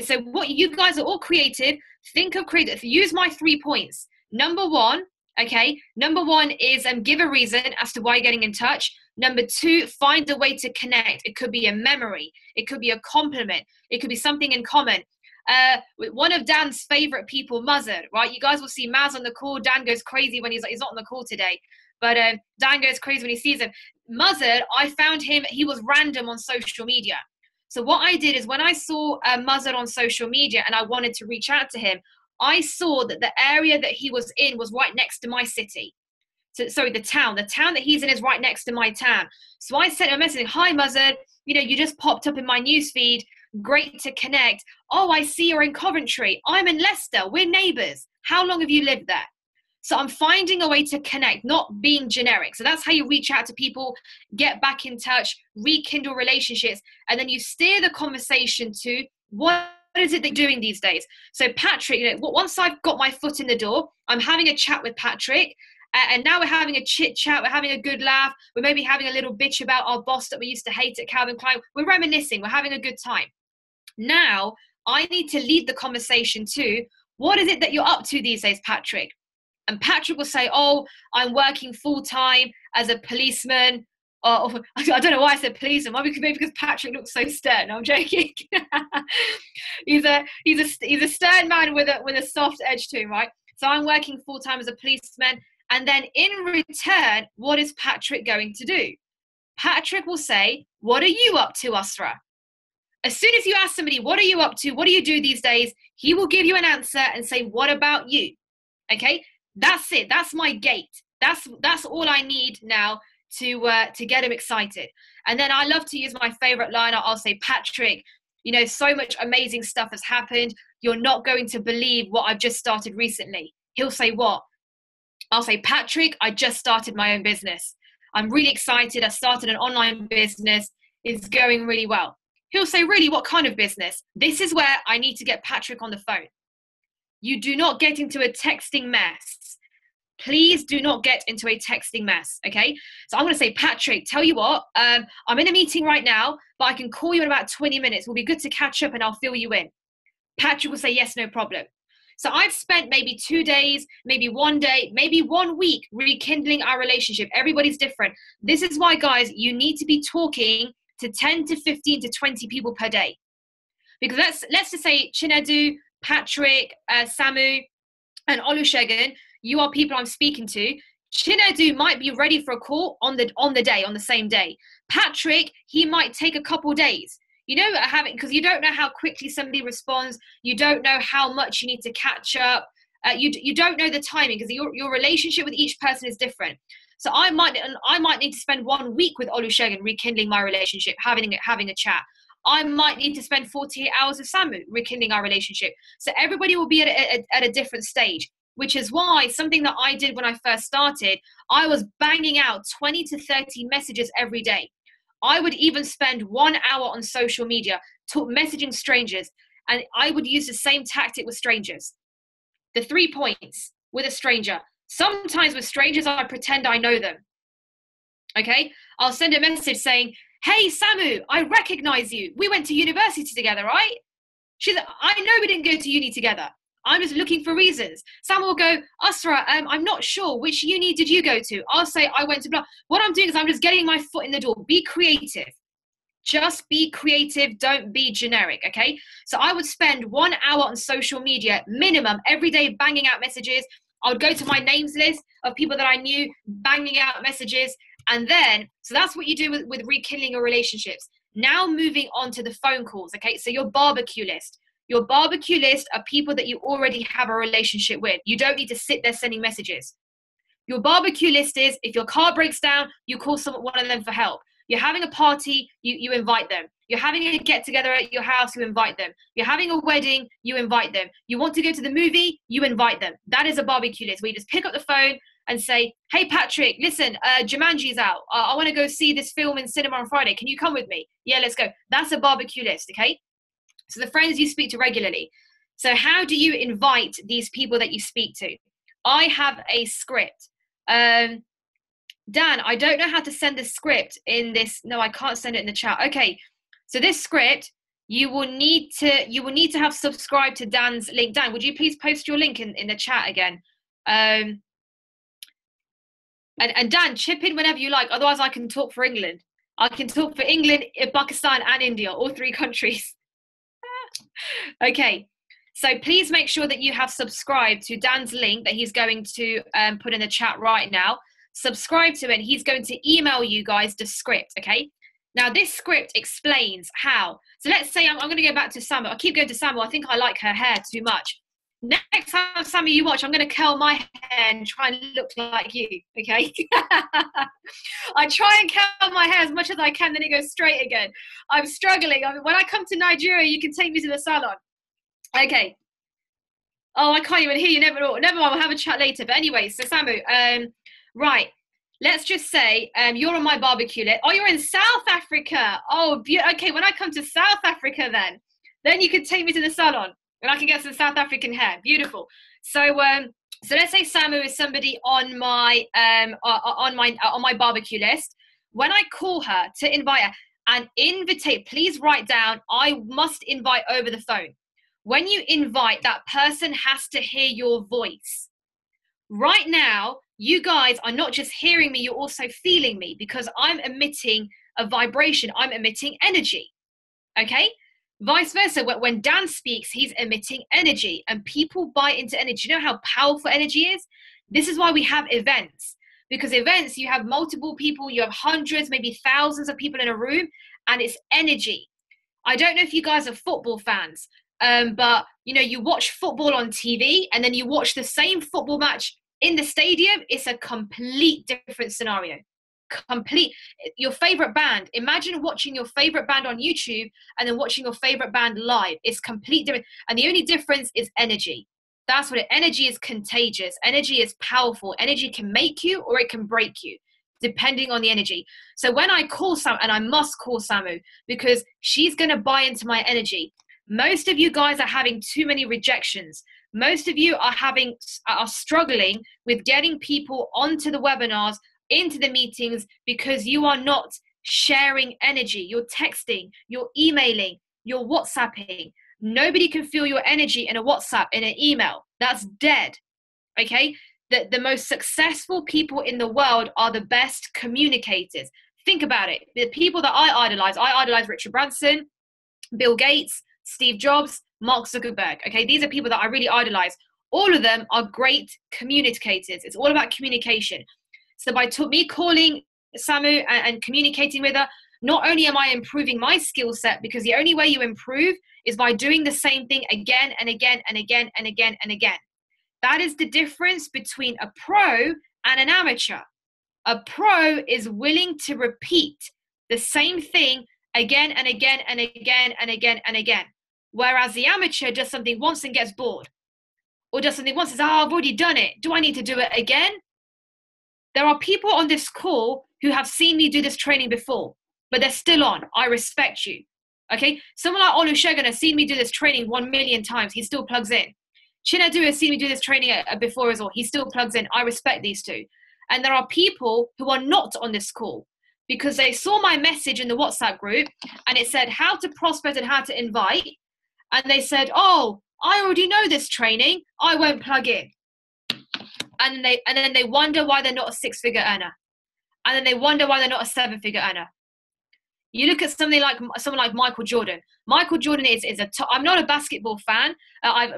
so what you guys are all creative. Think of creative. Use my 3 points. Number one is give a reason as to why you're getting in touch. Number 2, find a way to connect. It could be a memory. It could be a compliment. It could be something in common. One of Dan's favorite people, Mazhar, right? You guys will see Maz on the call. Dan goes crazy when he's not on the call today, but Dan goes crazy when he sees him. Mazhar, I found him. He was random on social media. So what I did is when I saw Mazhar on social media and I wanted to reach out to him, I saw that the area that he was in was right next to my city. So, sorry, the town that he's in is right next to my town. So I sent a message, "Hi, Mazhar, you just popped up in my newsfeed. Great to connect. Oh, I see you're in Coventry. I'm in Leicester. We're neighbours. How long have you lived there?" So I'm finding a way to connect, not being generic. So that's how you reach out to people, get back in touch, rekindle relationships, and then you steer the conversation to what is it they're doing these days. So Patrick, once I've got my foot in the door, I'm having a chat with Patrick, and now we're having a chit chat, we're having a good laugh, we're maybe having a little bitch about our boss that we used to hate at Calvin Klein. We're reminiscing, we're having a good time. Now I need to lead the conversation to, what is it that you're up to these days, Patrick? And Patrick will say, "Oh, I'm working full-time as a policeman." Or I don't know why I said policeman. Maybe because Patrick looks so stern. No, I'm joking. he's a stern man with a soft edge to him, right? So I'm working full-time as a policeman. And then in return, what is Patrick going to do? Patrick will say, "What are you up to, Asra?" As soon as you ask somebody, "What are you up to? What do you do these days?" he will give you an answer and say, "What about you?" Okay? That's it. That's my gate. That's all I need now to get him excited. And then I love to use my favorite line. I'll say, "Patrick, so much amazing stuff has happened. You're not going to believe what I've just started recently." He'll say, "What?" I'll say, "Patrick, I just started my own business. I'm really excited. I started an online business. It's going really well." He'll say, "Really? What kind of business?" This is where I need to get Patrick on the phone. You do not get into a texting mess. Please do not get into a texting mess, okay? So I'm going to say, "Patrick, tell you what, I'm in a meeting right now, but I can call you in about 20 minutes. We'll be good to catch up and I'll fill you in." Patrick will say, "Yes, no problem." So I've spent maybe 2 days, maybe 1 day, maybe 1 week rekindling our relationship. Everybody's different. This is why, guys, you need to be talking to 10 to 15 to 20 people per day. Because let's just say Chinedu, Patrick, Samu, and Olusegun, you are people I'm speaking to. Chinedu might be ready for a call on the same day. Patrick, he might take a couple days. Because you don't know how quickly somebody responds. You don't know how much you need to catch up. You don't know the timing because your relationship with each person is different. So I might need to spend 1 week with Olusegun rekindling my relationship, having a chat. I might need to spend 48 hours with Samu rekindling our relationship. So everybody will be at a different stage, which is why something that I did when I first started, I was banging out 20 to 30 messages every day. I would even spend 1 hour on social media messaging strangers, and I would use the same tactic with strangers. The 3 points with a stranger. Sometimes with strangers, I pretend I know them. Okay? I'll send a message saying, "Hey, Samu, I recognize you. We went to university together, right?" She's like, "I know we didn't go to uni together. I'm just looking for reasons. Someone will go, Asra, I'm not sure, which uni did you go to? I'll say, I went to blah. What I'm doing is I'm just getting my foot in the door. Be creative. Just be creative. Don't be generic, okay? So I would spend 1 hour on social media, minimum, every day, banging out messages. I would go to my names list of people that I knew, banging out messages. And then, so that's what you do with rekindling your relationships. Now moving on to the phone calls, okay? So your barbecue list. Your barbecue list are people that you already have a relationship with. You don't need to sit there sending messages. Your barbecue list is, if your car breaks down, you call one of them for help. You're having a party, you invite them. You're having a get-together at your house, you invite them. You're having a wedding, you invite them. You want to go to the movie, you invite them. That is a barbecue list where you just pick up the phone and say, hey, Patrick, listen, Jumanji's out. I want to go see this film in cinema on Friday. Can you come with me? Yeah, let's go. That's a barbecue list, okay? So the friends you speak to regularly. So how do you invite these people that you speak to? I have a script. Dan, I don't know how to send the script in this. No, I can't send it in the chat. Okay, so this script, you will need to have subscribed to Dan's link. Dan, would you please post your link in the chat again? And Dan, chip in whenever you like. Otherwise, I can talk for England. I can talk for England, Pakistan, and India, all 3 countries. Okay, so please make sure that you have subscribed to Dan's link that he's going to put in the chat right now. Subscribe to it. He's going to email you guys the script, okay? Now, this script explains how. So let's say I'm going to go back to Samu. I keep going to Samu. I think I like her hair too much. Next time, Samu, you watch, I'm going to curl my hair and try and look like you, okay? I try and curl my hair as much as I can, then it goes straight again. I'm struggling. I mean, when I come to Nigeria, you can take me to the salon. Okay. Oh, I can't even hear you. Never mind. We'll have a chat later. But anyway, so Samu, right. Let's just say you're on my barbecue list. Oh, you're in South Africa. Oh, okay. When I come to South Africa, then you can take me to the salon and I can get some South African hair. Beautiful. So let's say Samu is somebody on my barbecue list. When I call her to invite her, and please write down, I must invite over the phone. When you invite, that person has to hear your voice. Right now, you guys are not just hearing me, you're also feeling me because I'm emitting a vibration. I'm emitting energy, okay? Vice versa, when Dan speaks, he's emitting energy and people buy into energy. You know how powerful energy is? This is why we have events, because events, you have multiple people, you have hundreds, maybe thousands of people in a room, and it's energy. I don't know if you guys are football fans, but you watch football on TV and then you watch the same football match in the stadium. It's a complete different scenario. Your favorite band, imagine watching your favorite band on YouTube and then watching your favorite band live. It's complete different, and the only difference is energy. That's what energy is. Contagious. Energy is powerful. Energy can make you or it can break you depending on the energy. So when I call Samu, and I must call Samu because she's going to buy into my energy. Most of you guys are having too many rejections. Most of you are struggling with getting people onto the webinars, into the meetings, because you are not sharing energy. You're texting, you're emailing, you're WhatsApping. Nobody can feel your energy in a WhatsApp, in an email. That's dead, okay? The most successful people in the world are the best communicators. Think about it. The people that I idolize Richard Branson, Bill Gates, Steve Jobs, Mark Zuckerberg, okay? These are people that I really idolize. All of them are great communicators. It's all about communication. So by me calling Samu and communicating with her, not only am I improving my skill set, because the only way you improve is by doing the same thing again and again and again and again and again. That is the difference between a pro and an amateur. A pro is willing to repeat the same thing again and again and again and again and again. Whereas the amateur does something once and gets bored. Or does something once and says, I've already done it. Do I need to do it again? There are people on this call who have seen me do this training before, but they're still on. I respect you. Okay? Someone like Olusegun has seen me do this training 1 million times. He still plugs in. Chinadu has seen me do this training before as well. He still plugs in. I respect these two. And there are people who are not on this call because they saw my message in the WhatsApp group and it said how to prospect and how to invite. And they said, oh, I already know this training. I won't plug in. And then they wonder why they're not a 6-figure earner. And then they wonder why they're not a 7-figure earner. You look at someone like Michael Jordan. Michael Jordan is I'm not a basketball fan. I've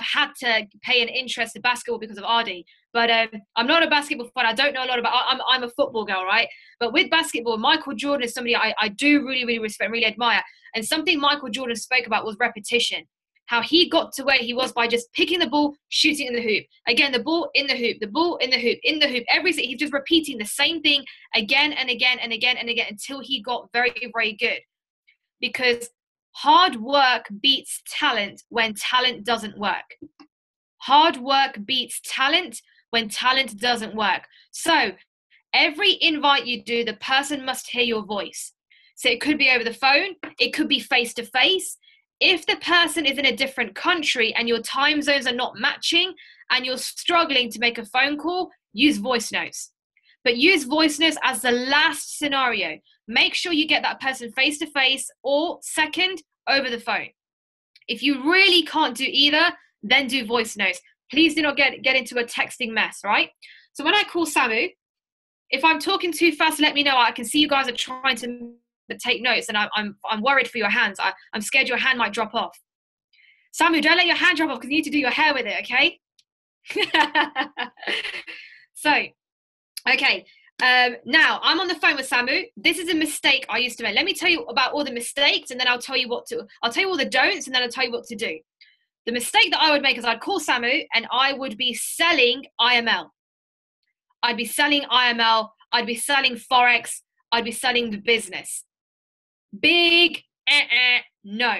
had to pay an interest to basketball because of Ardi, but I'm not a basketball fan. I don't know a lot about. I'm a football girl, right? But with basketball, Michael Jordan is somebody I do really, really respect, really admire. And something Michael Jordan spoke about was repetition. How he got to where he was by just picking the ball, shooting in the hoop. Again, the ball in the hoop, the ball in the hoop, in the hoop. He's just repeating the same thing again and again and again and again until he got very, very good. Because hard work beats talent when talent doesn't work. Hard work beats talent when talent doesn't work. So every invite you do, the person must hear your voice. So it could be over the phone. It could be face-to-face. If the person is in a different country and your time zones are not matching and you're struggling to make a phone call, use voice notes. But use voice notes as the last scenario. Make sure you get that person face-to-face or second, over the phone. If you really can't do either, then do voice notes. Please do not get into a texting mess, right? So when I call Samu, if I'm talking too fast, let me know. I can see you guys are trying to take notes, and I'm worried for your hands. I'm scared your hand might drop off. Samu, don't let your hand drop off because you need to do your hair with it, okay? So, okay. Now I'm on the phone with Samu. This is a mistake I used to make. Let me tell you about all the mistakes, and then I'll tell you all the don'ts, and then I'll tell you what to do. The mistake that I would make is I'd call Samu and I would be selling IML. I'd be selling IML. I'd be selling Forex. I'd be selling the business. Big no.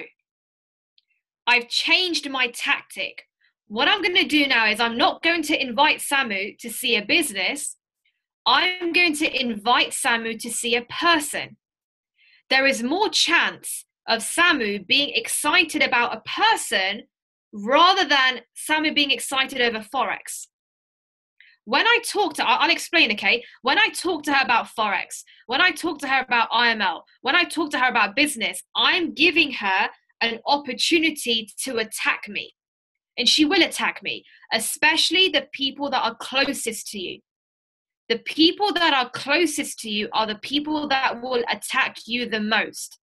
I've changed my tactic. What I'm going to do now is I'm not going to invite Samu to see a business. I'm going to invite Samu to see a person. There is more chance of Samu being excited about a person rather than Samu being excited over Forex. When I talk to her, I'll explain, okay? When I talk to her about Forex, when I talk to her about IML, when I talk to her about business, I'm giving her an opportunity to attack me. And she will attack me, especially the people that are closest to you. The people that are closest to you are the people that will attack you the most.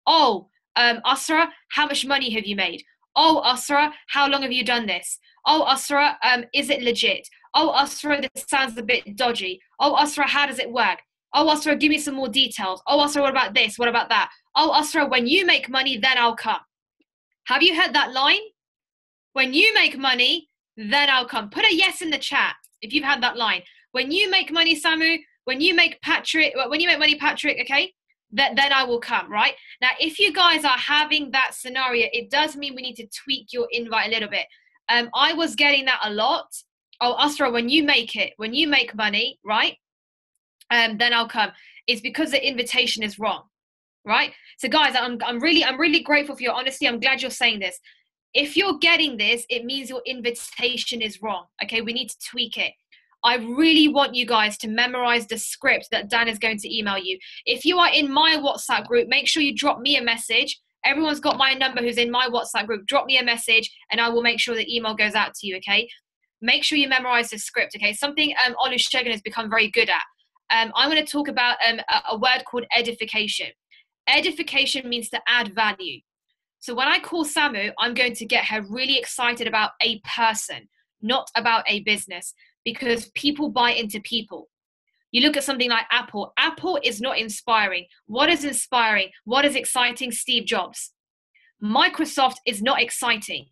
Oh, Asra, how much money have you made? Oh, Asra, how long have you done this? Oh, Asra, is it legit? Oh, Asra, this sounds a bit dodgy. Oh, Asra, how does it work? Oh, Asra, give me some more details. Oh, Asra, what about this? What about that? Oh, Asra, when you make money, then I'll come. Have you heard that line? When you make money, then I'll come. Put a yes in the chat if you've had that line. When you make money, Samu, when you make money, Patrick, okay, then I will come, right? Now, if you guys are having that scenario, it does mean we need to tweak your invite a little bit. I was getting that a lot. Oh, Asra, when you make money, right, then I'll come. It's because the invitation is wrong, right? So guys, I'm really grateful for your honesty. I'm glad you're saying this. If you're getting this, it means your invitation is wrong. Okay, we need to tweak it. I really want you guys to memorize the script that Dan is going to email you. If you are in my WhatsApp group, make sure you drop me a message. Everyone's got my number who's in my WhatsApp group. Drop me a message and I will make sure the email goes out to you, okay? Make sure you memorize the script, okay? Something Olusegun has become very good at. I'm going to talk about a word called edification. Edification means to add value. So when I call Samu, I'm going to get her really excited about a person, not about a business, because people buy into people. You look at something like Apple. Apple is not inspiring. What is inspiring? What is exciting? Steve Jobs. Microsoft is not exciting.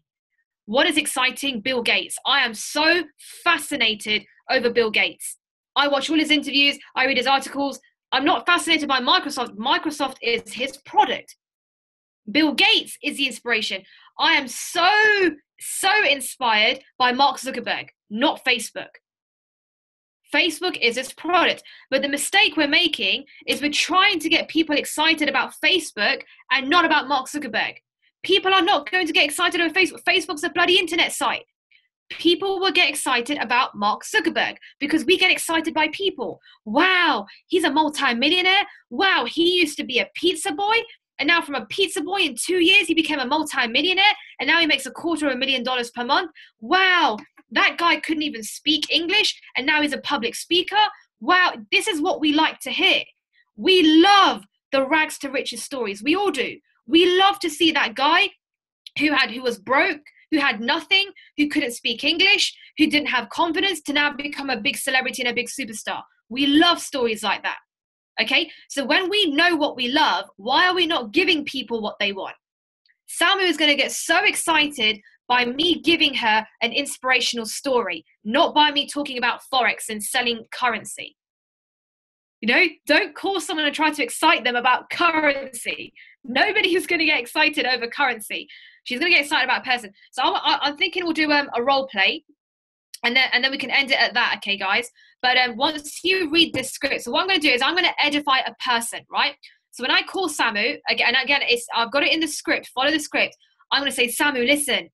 What is exciting? Bill Gates. I am so fascinated over Bill Gates. I watch all his interviews. I read his articles. I'm not fascinated by Microsoft. Microsoft is his product. Bill Gates is the inspiration. I am so inspired by Mark Zuckerberg, not Facebook. Facebook is its product. But the mistake we're making is we're trying to get people excited about Facebook and not about Mark Zuckerberg. People are not going to get excited over Facebook. Facebook's a bloody internet site. People will get excited about Mark Zuckerberg because we get excited by people. Wow, he's a multi-millionaire. Wow, he used to be a pizza boy And now from a pizza boy in 2 years, he became a multi-millionaire. And now he makes $250,000 per month. Wow. That guy couldn't even speak English. And now he's a public speaker. Wow. This is what we like to hear. We love the rags to riches stories. We all do. We love to see that guy who was broke, who had nothing, who couldn't speak English, who didn't have confidence, to now become a big celebrity and a big superstar. We love stories like that. Okay, so when we know what we love, why are we not giving people what they want? Samu is going to get so excited by me giving her an inspirational story, not by me talking about Forex and selling currency. You know, don't call someone and try to excite them about currency. Nobody is going to get excited over currency. She's going to get excited about a person. So I'm thinking we'll do a role play, and then we can end it at that, okay, guys? But once you read this script, so what I'm going to do is I'm going to edify a person, right? So when I call Samu, again, I've got it in the script, follow the script. I'm going to say, Samu, listen,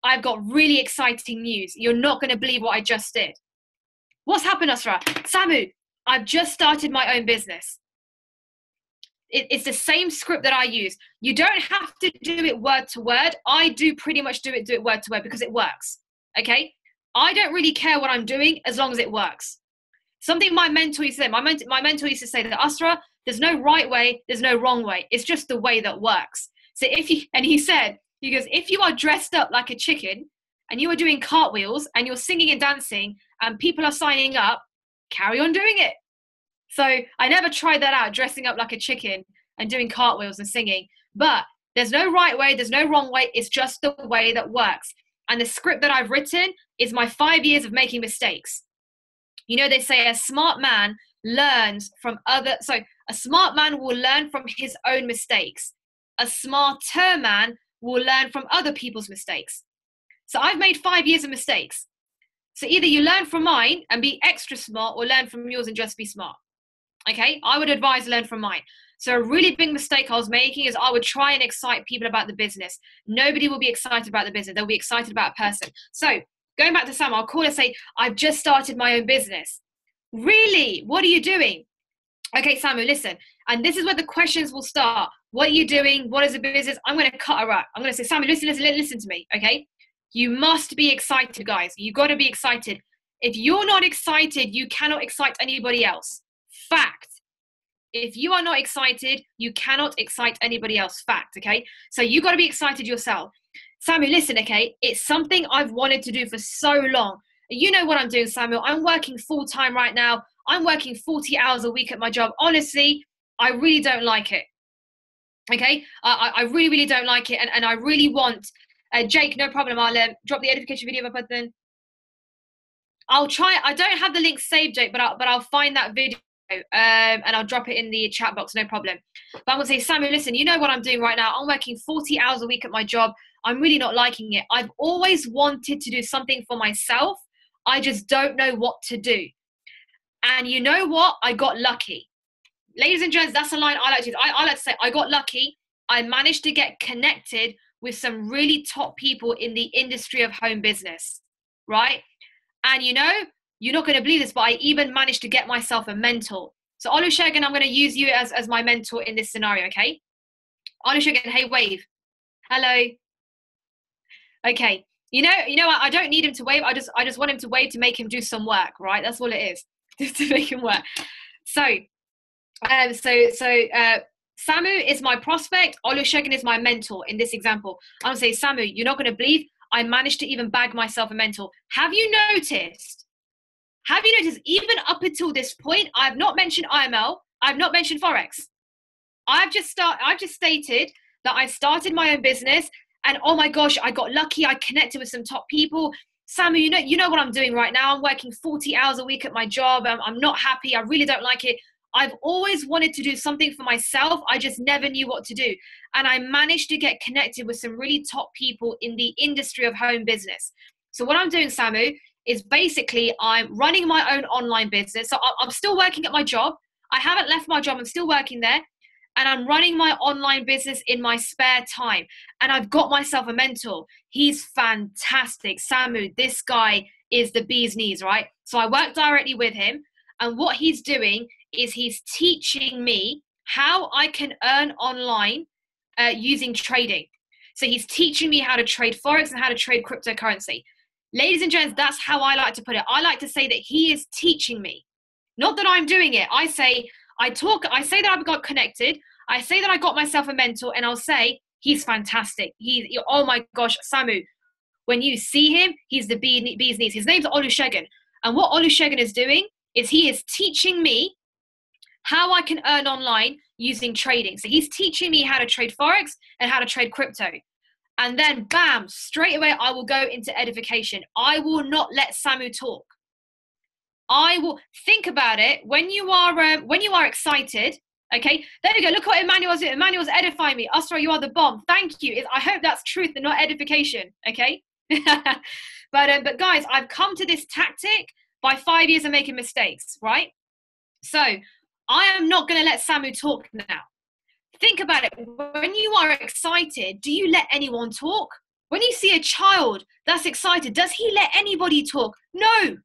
I've got really exciting news. You're not going to believe what I just did. What's happened, Asra? Samu, I've just started my own business. It's the same script that I use. You don't have to do it word to word. I do pretty much do it word to word because it works, okay? I don't really care what I'm doing as long as it works. Something my mentor used to say, my mentor used to say that, Asra, there's no right way, there's no wrong way. It's just the way that works. So he goes, if you are dressed up like a chicken and you are doing cartwheels and you're singing and dancing and people are signing up, carry on doing it. So I never tried that out, dressing up like a chicken and doing cartwheels and singing. But there's no right way, there's no wrong way. It's just the way that works. And the script that I've written is my 5 years of making mistakes. You know, they say a smart man learns from a smart man will learn from his own mistakes. A smarter man will learn from other people's mistakes. So I've made 5 years of mistakes. So either you learn from mine and be extra smart, or learn from yours and just be smart. Okay, I would advise learn from mine. So a really big mistake I was making is I would try and excite people about the business. Nobody will be excited about the business. They'll be excited about a person. So going back to Sam, I'll call and say, I've just started my own business. Really? What are you doing? Okay, Samu, listen. And this is where the questions will start. What are you doing? What is the business? I'm going to cut her up. I'm going to say, Samu, listen to me, okay? You must be excited, guys. You got to be excited. If you're not excited, you cannot excite anybody else. Fact. If you are not excited, you cannot excite anybody else. Fact, okay? So you got to be excited yourself. Samuel, listen, okay? It's something I've wanted to do for so long. You know what I'm doing, Samuel. I'm working full-time right now. I'm working 40 hours a week at my job. Honestly, I really don't like it. Okay? I really, really don't like it. And I really want... Jake, no problem. I'll drop the edification video button. I'll try. I don't have the link saved, Jake, but I'll find that video and I'll drop it in the chat box. No problem. But I'm going to say, Samuel, listen, you know what I'm doing right now. I'm working 40 hours a week at my job. I'm really not liking it. I've always wanted to do something for myself. I just don't know what to do. And you know what? I got lucky. Ladies and gents, that's a line I like to use. I like to say I got lucky. I managed to get connected with some really top people in the industry of home business, right? And you know, you're not going to believe this, but I even managed to get myself a mentor. So Olusegun, I'm going to use you as my mentor in this scenario, okay? Olusegun, hey, wave. Hello. Okay. You know, I don't need him to wave. I just want him to wave to make him do some work, right? That's all it is, just to make him work. So Samu is my prospect. Olusegun is my mentor in this example. I'm going to say, Samu, you're not going to believe I managed to even bag myself a mentor. Have you noticed, even up until this point, I have not mentioned IML. I've not mentioned Forex. I've just stated that I started my own business and oh my gosh, I got lucky. I connected with some top people. Samu, you know what I'm doing right now. I'm working 40 hours a week at my job. I'm not happy. I really don't like it. I've always wanted to do something for myself. I just never knew what to do. And I managed to get connected with some really top people in the industry of home business. So what I'm doing, Samu, is basically I'm running my own online business. So I'm still working at my job. I haven't left my job. I'm still working there. And I'm running my online business in my spare time. And I've got myself a mentor. He's fantastic. Samu, this guy is the bee's knees, right? So I work directly with him. And what he's doing is he's teaching me how I can earn online using trading. So he's teaching me how to trade Forex and how to trade cryptocurrency. Ladies and gents, that's how I like to put it. I like to say that he is teaching me, not that I'm doing it. I say that I've got connected. I say that I got myself a mentor, and I'll say, he's fantastic. Oh my gosh, Samu, when you see him, he's the bee's knees. His name's Olusegun. And what Olusegun is doing is he is teaching me how I can earn online using trading. So he's teaching me how to trade Forex and how to trade crypto. And then bam, straight away, I will go into edification. I will not let Samu talk. I will think about it when you are excited. Okay, there we go. Look what Emmanuel's doing. Emmanuel's edifying me. Asra, you are the bomb. Thank you. I hope that's truth and not edification. Okay, but guys, I've come to this tactic by 5 years of making mistakes, right? So I am not going to let Samu talk now. Think about it. When you are excited, do you let anyone talk? When you see a child that's excited, does he let anybody talk? No.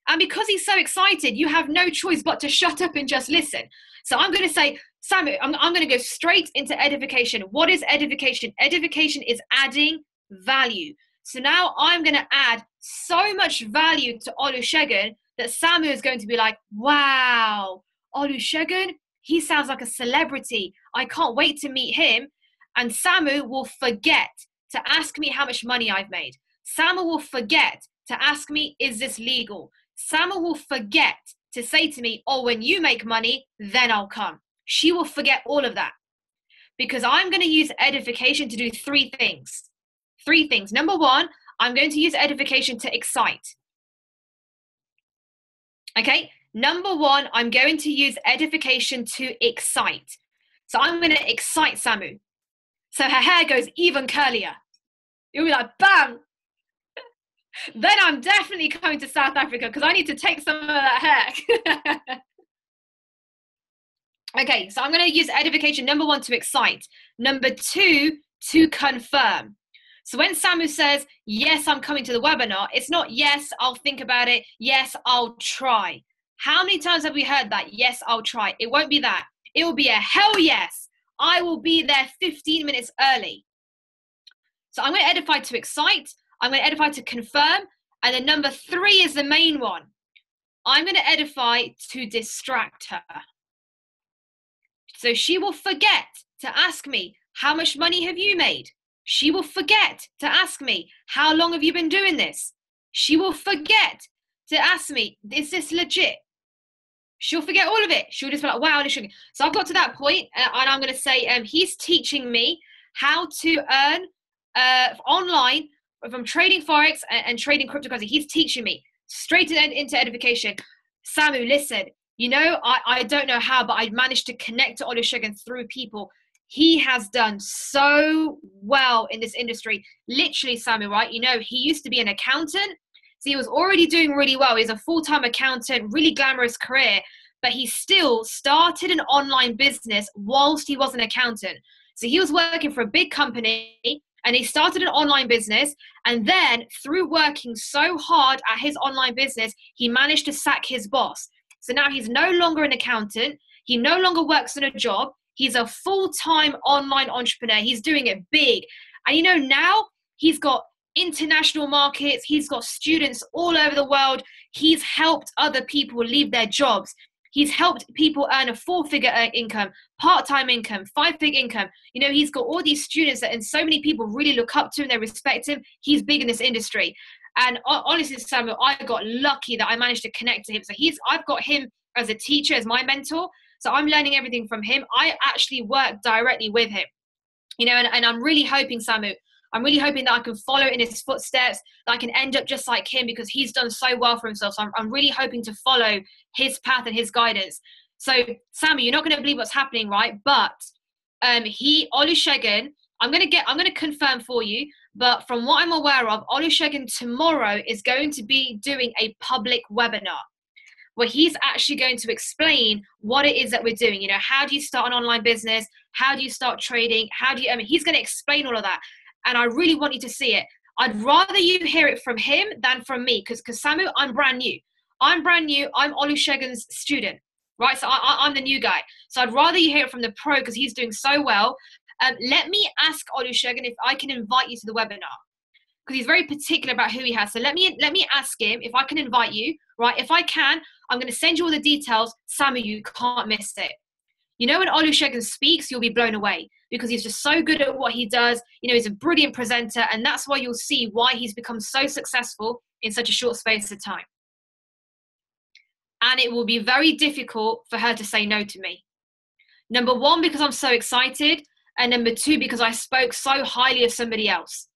And because he's so excited, you have no choice but to shut up and just listen. So I'm going to say, Samu, I'm going to go straight into edification. What is edification? Edification is adding value. So now I'm going to add so much value to Olusegun that Samu is going to be like, wow, Olusegun, he sounds like a celebrity. I can't wait to meet him. And Samu will forget to ask me how much money I've made. Samu will forget to ask me, is this legal? Samu will forget to say to me, oh, when you make money, then I'll come. She will forget all of that because I'm going to use edification to do three things. Three things. Number one, I'm going to use edification to excite. Okay. Number one, I'm going to use edification to excite. So I'm going to excite Samu. So her hair goes even curlier. You'll be like, bam. Then I'm definitely coming to South Africa because I need to take some of that hair. Okay, so I'm going to use edification, number one, to excite. Number two, to confirm. So when Samu says, yes, I'm coming to the webinar, it's not, yes, I'll think about it. Yes, I'll try. How many times have we heard that? Yes, I'll try. It won't be that. It will be a hell yes. I will be there 15 minutes early. So I'm going to edify to excite. I'm going to edify to confirm. And then number three is the main one. I'm going to edify to distract her. So she will forget to ask me, how much money have you made? She will forget to ask me, how long have you been doing this? She will forget to ask me, is this legit? She'll forget all of it. She'll just be like, wow. So I've got to that point, and I'm going to say, he's teaching me how to earn online from trading Forex and trading cryptocurrency. He's teaching me straight into edification. Samu, listen, you know, I don't know how, but I managed to connect to Olusegun through people. He has done so well in this industry. Literally, Samu, right? You know, he used to be an accountant. So he was already doing really well. He's a full-time accountant, really glamorous career, but he still started an online business whilst he was an accountant. So he was working for a big company and he started an online business. And then through working so hard at his online business, he managed to sack his boss. So now he's no longer an accountant. He no longer works in a job. He's a full-time online entrepreneur. He's doing it big. And you know, now he's got international markets. He's got students all over the world. He's helped other people leave their jobs. He's helped people earn a 4-figure income, part-time income, 5-figure income. You know, he's got all these students that, and so many people really look up to him. They respect him. He's big in this industry. And honestly, Samuel, I got lucky that I managed to connect to him. So I've got him as a teacher, as my mentor. So I'm learning everything from him. I actually work directly with him, you know, and I'm really hoping, Samu, I'm really hoping that I can follow in his footsteps, that I can end up just like him because he's done so well for himself. So I'm really hoping to follow his path and his guidance. So Samu, you're not going to believe what's happening, right? But Olusegun, I'm going to confirm for you, but from what I'm aware of, Olusegun tomorrow is going to be doing a public webinar where he's actually going to explain what it is that we're doing. You know, how do you start an online business? How do you start trading? He's going to explain all of that. And I really want you to see it. I'd rather you hear it from him than from me because Samu, I'm brand new. I'm Olusegun's student, right? So I'm the new guy. So I'd rather you hear it from the pro because he's doing so well. Let me ask Olusegun if I can invite you to the webinar, because he's very particular about who he has. So let me ask him if I can invite you, right? If I can, I'm going to send you all the details. Samu, you can't miss it. You know, when Olusegun speaks, you'll be blown away because he's just so good at what he does. You know, he's a brilliant presenter, and that's why you'll see why he's become so successful in such a short space of time. And it will be very difficult for her to say no to me. Number one, because I'm so excited, and number two, because I spoke so highly of somebody else.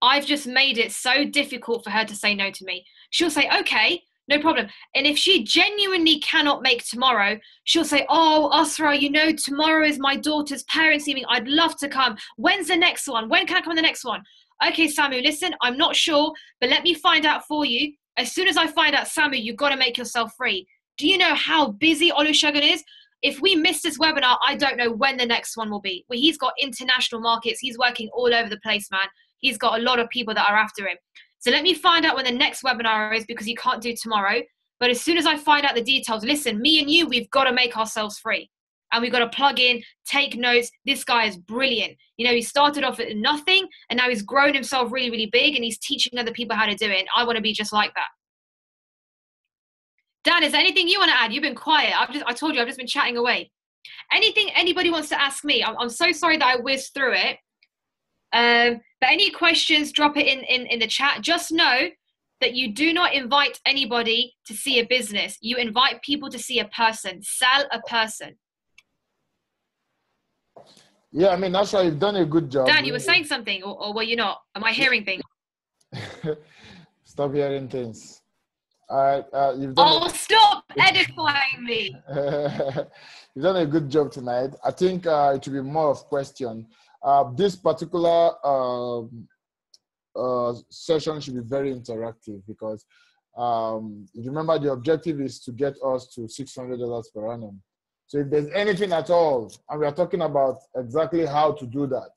I've just made it so difficult for her to say no to me. She'll say, okay, no problem. And if she genuinely cannot make tomorrow, she'll say, oh, Asra, you know, tomorrow is my daughter's parents' evening. I'd love to come. When's the next one? When can I come on the next one? Okay, Samu, listen, I'm not sure, but let me find out for you. As soon as I find out, Samu, you've got to make yourself free. Do you know how busy Olusegun is? If we miss this webinar, I don't know when the next one will be. Well, he's got international markets. He's working all over the place, man. He's got a lot of people that are after him. So let me find out when the next webinar is, because he can't do tomorrow. But as soon as I find out the details, listen, me and you, we've got to make ourselves free. And we've got to plug in, take notes. This guy is brilliant. You know, he started off at nothing, and now he's grown himself really, really big, and he's teaching other people how to do it. And I want to be just like that. Dan, is there anything you want to add? You've been quiet. I told you, I've just been chatting away. Anything anybody wants to ask me? I'm so sorry that I whizzed through it. But any questions, drop it in the chat. Just know that you do not invite anybody to see a business. You invite people to see a person. Sell a person. Yeah, I mean, that's why you've done a good job. Dan, you were saying something, or were you not? Am I hearing things? Stop hearing things. You've done stop edifying me. You've done a good job tonight. I think it will be more of question. This particular session should be very interactive because if you remember, the objective is to get us to $600 per annum. So if there's anything at all, and we are talking about exactly how to do that,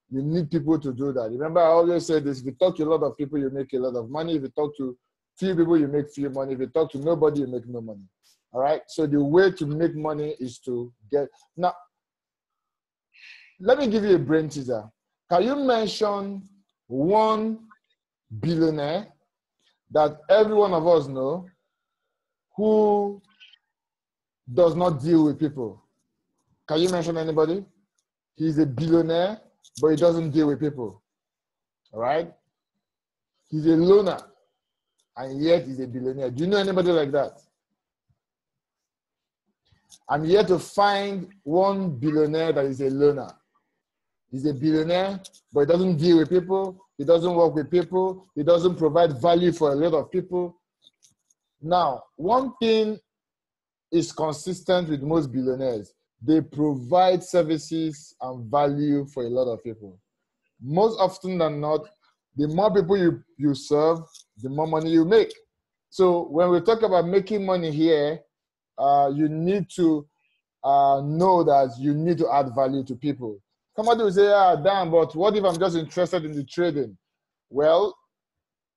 you need people to do that. Remember, I always say this: if you talk to a lot of people, you make a lot of money. If you talk to few people, you make few money. If you talk to nobody, you make no money. All right? So the way to make money is to get... Now, let me give you a brain teaser. Can you mention one billionaire that every one of us know who does not deal with people? Can you mention anybody? He's a billionaire, but he doesn't deal with people. All right? He's a loner, and yet he's a billionaire. Do you know anybody like that? I'm here to find one billionaire that is a loner. He's a billionaire, but he doesn't deal with people. He doesn't work with people. He doesn't provide value for a lot of people. Now, one thing is consistent with most billionaires. They provide services and value for a lot of people. Most often than not, the more people you serve, the more money you make. So when we talk about making money here, you need to know that you need to add value to people. Somebody will say, damn, but what if I'm just interested in the trading? Well,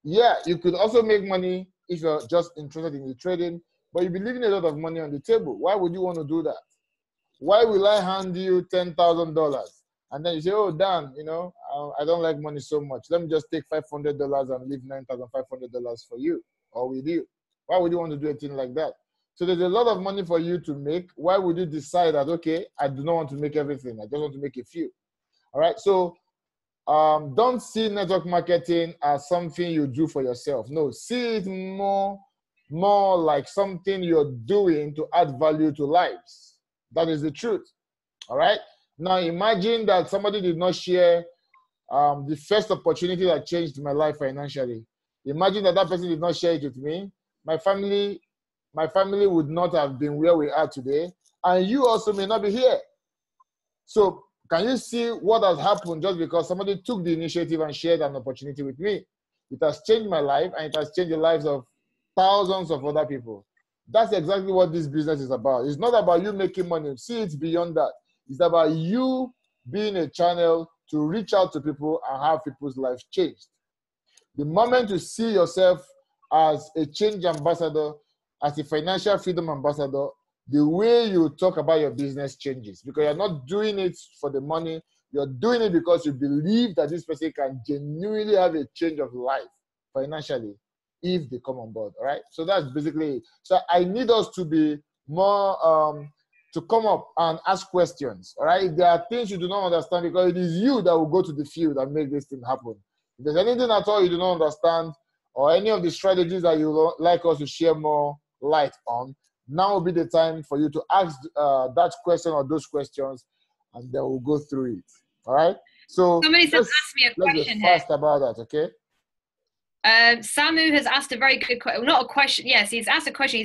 yeah, you could also make money if you're just interested in the trading, but you'll be leaving a lot of money on the table. Why would you want to do that? Why will I hand you $10,000? And then you say, oh, Dan, you know, I don't like money so much. Let me just take $500 and leave $9,500 for you or with you. Why would you want to do a thing like that? So there's a lot of money for you to make. Why would you decide that, okay, I do not want to make everything. I just want to make a few. All right. So don't see network marketing as something you do for yourself. No, see it more like something you're doing to add value to lives. That is the truth. All right. Now imagine that somebody did not share the first opportunity that changed my life financially. Imagine that person did not share it with me. My family would not have been where we are today, and you also may not be here. So can you see what has happened just because somebody took the initiative and shared an opportunity with me? It has changed my life, and it has changed the lives of thousands of other people. That's exactly what this business is about. It's not about you making money. See, it's beyond that. It's about you being a channel to reach out to people and have people's lives changed. The moment you see yourself as a change ambassador, as a financial freedom ambassador, the way you talk about your business changes, because you're not doing it for the money. You're doing it because you believe that this person can genuinely have a change of life financially if they come on board. All right. So that's basically it. So I need us to be more to come up and ask questions. All right. If there are things you do not understand, because it is you that will go to the field and make this thing happen. If there's anything at all you do not understand, or any of the strategies that you would like us to share more light on, now will be the time for you to ask that question or those questions, and then we'll go through it. All right. So somebody says, ask me a question. Let's be fast about that, okay? Samu has asked a very good question. Not a question. Yes, he's asked a question.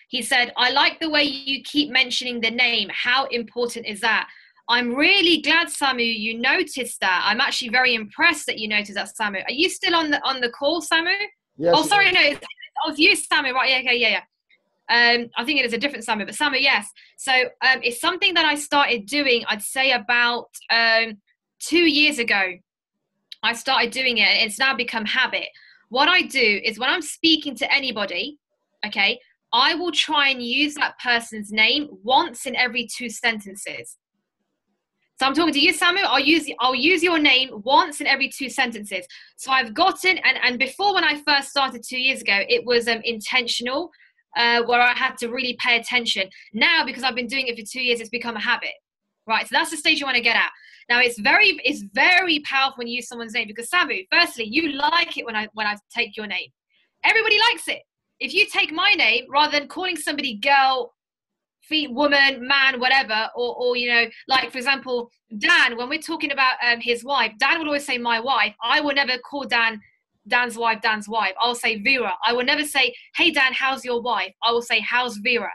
He said, I like the way you keep mentioning the name. How important is that? I'm really glad, Samu, you noticed that. I'm actually very impressed that you noticed that, Samu. Are you still on the call, Samu? Yes. Oh, sorry, no, it's you, Samu. Right? Yeah, okay, yeah. I think it is a different Samu, but Samu, yes. So it's something that I started doing, I'd say about 2 years ago. I started doing it. It's now become habit. What I do is when I'm speaking to anybody, okay, I will try and use that person's name once in every 2 sentences. So I'm talking to you, Samu. I'll use your name once in every 2 sentences. So I've gotten, and before when I first started 2 years ago, it was intentional, where I had to really pay attention. Now, because I've been doing it for 2 years, it's become a habit, right? So that's the stage you want to get at. Now, it's very powerful when you use someone's name, because Samu, firstly, you like it when I take your name. Everybody likes it. If you take my name, rather than calling somebody girl, woman, man, whatever, or you know, like for example, Dan, when we're talking about his wife, Dan will always say my wife. I will never call Dan's wife. I'll say Vera. I will never say, hey Dan, how's your wife? I will say, how's Vera?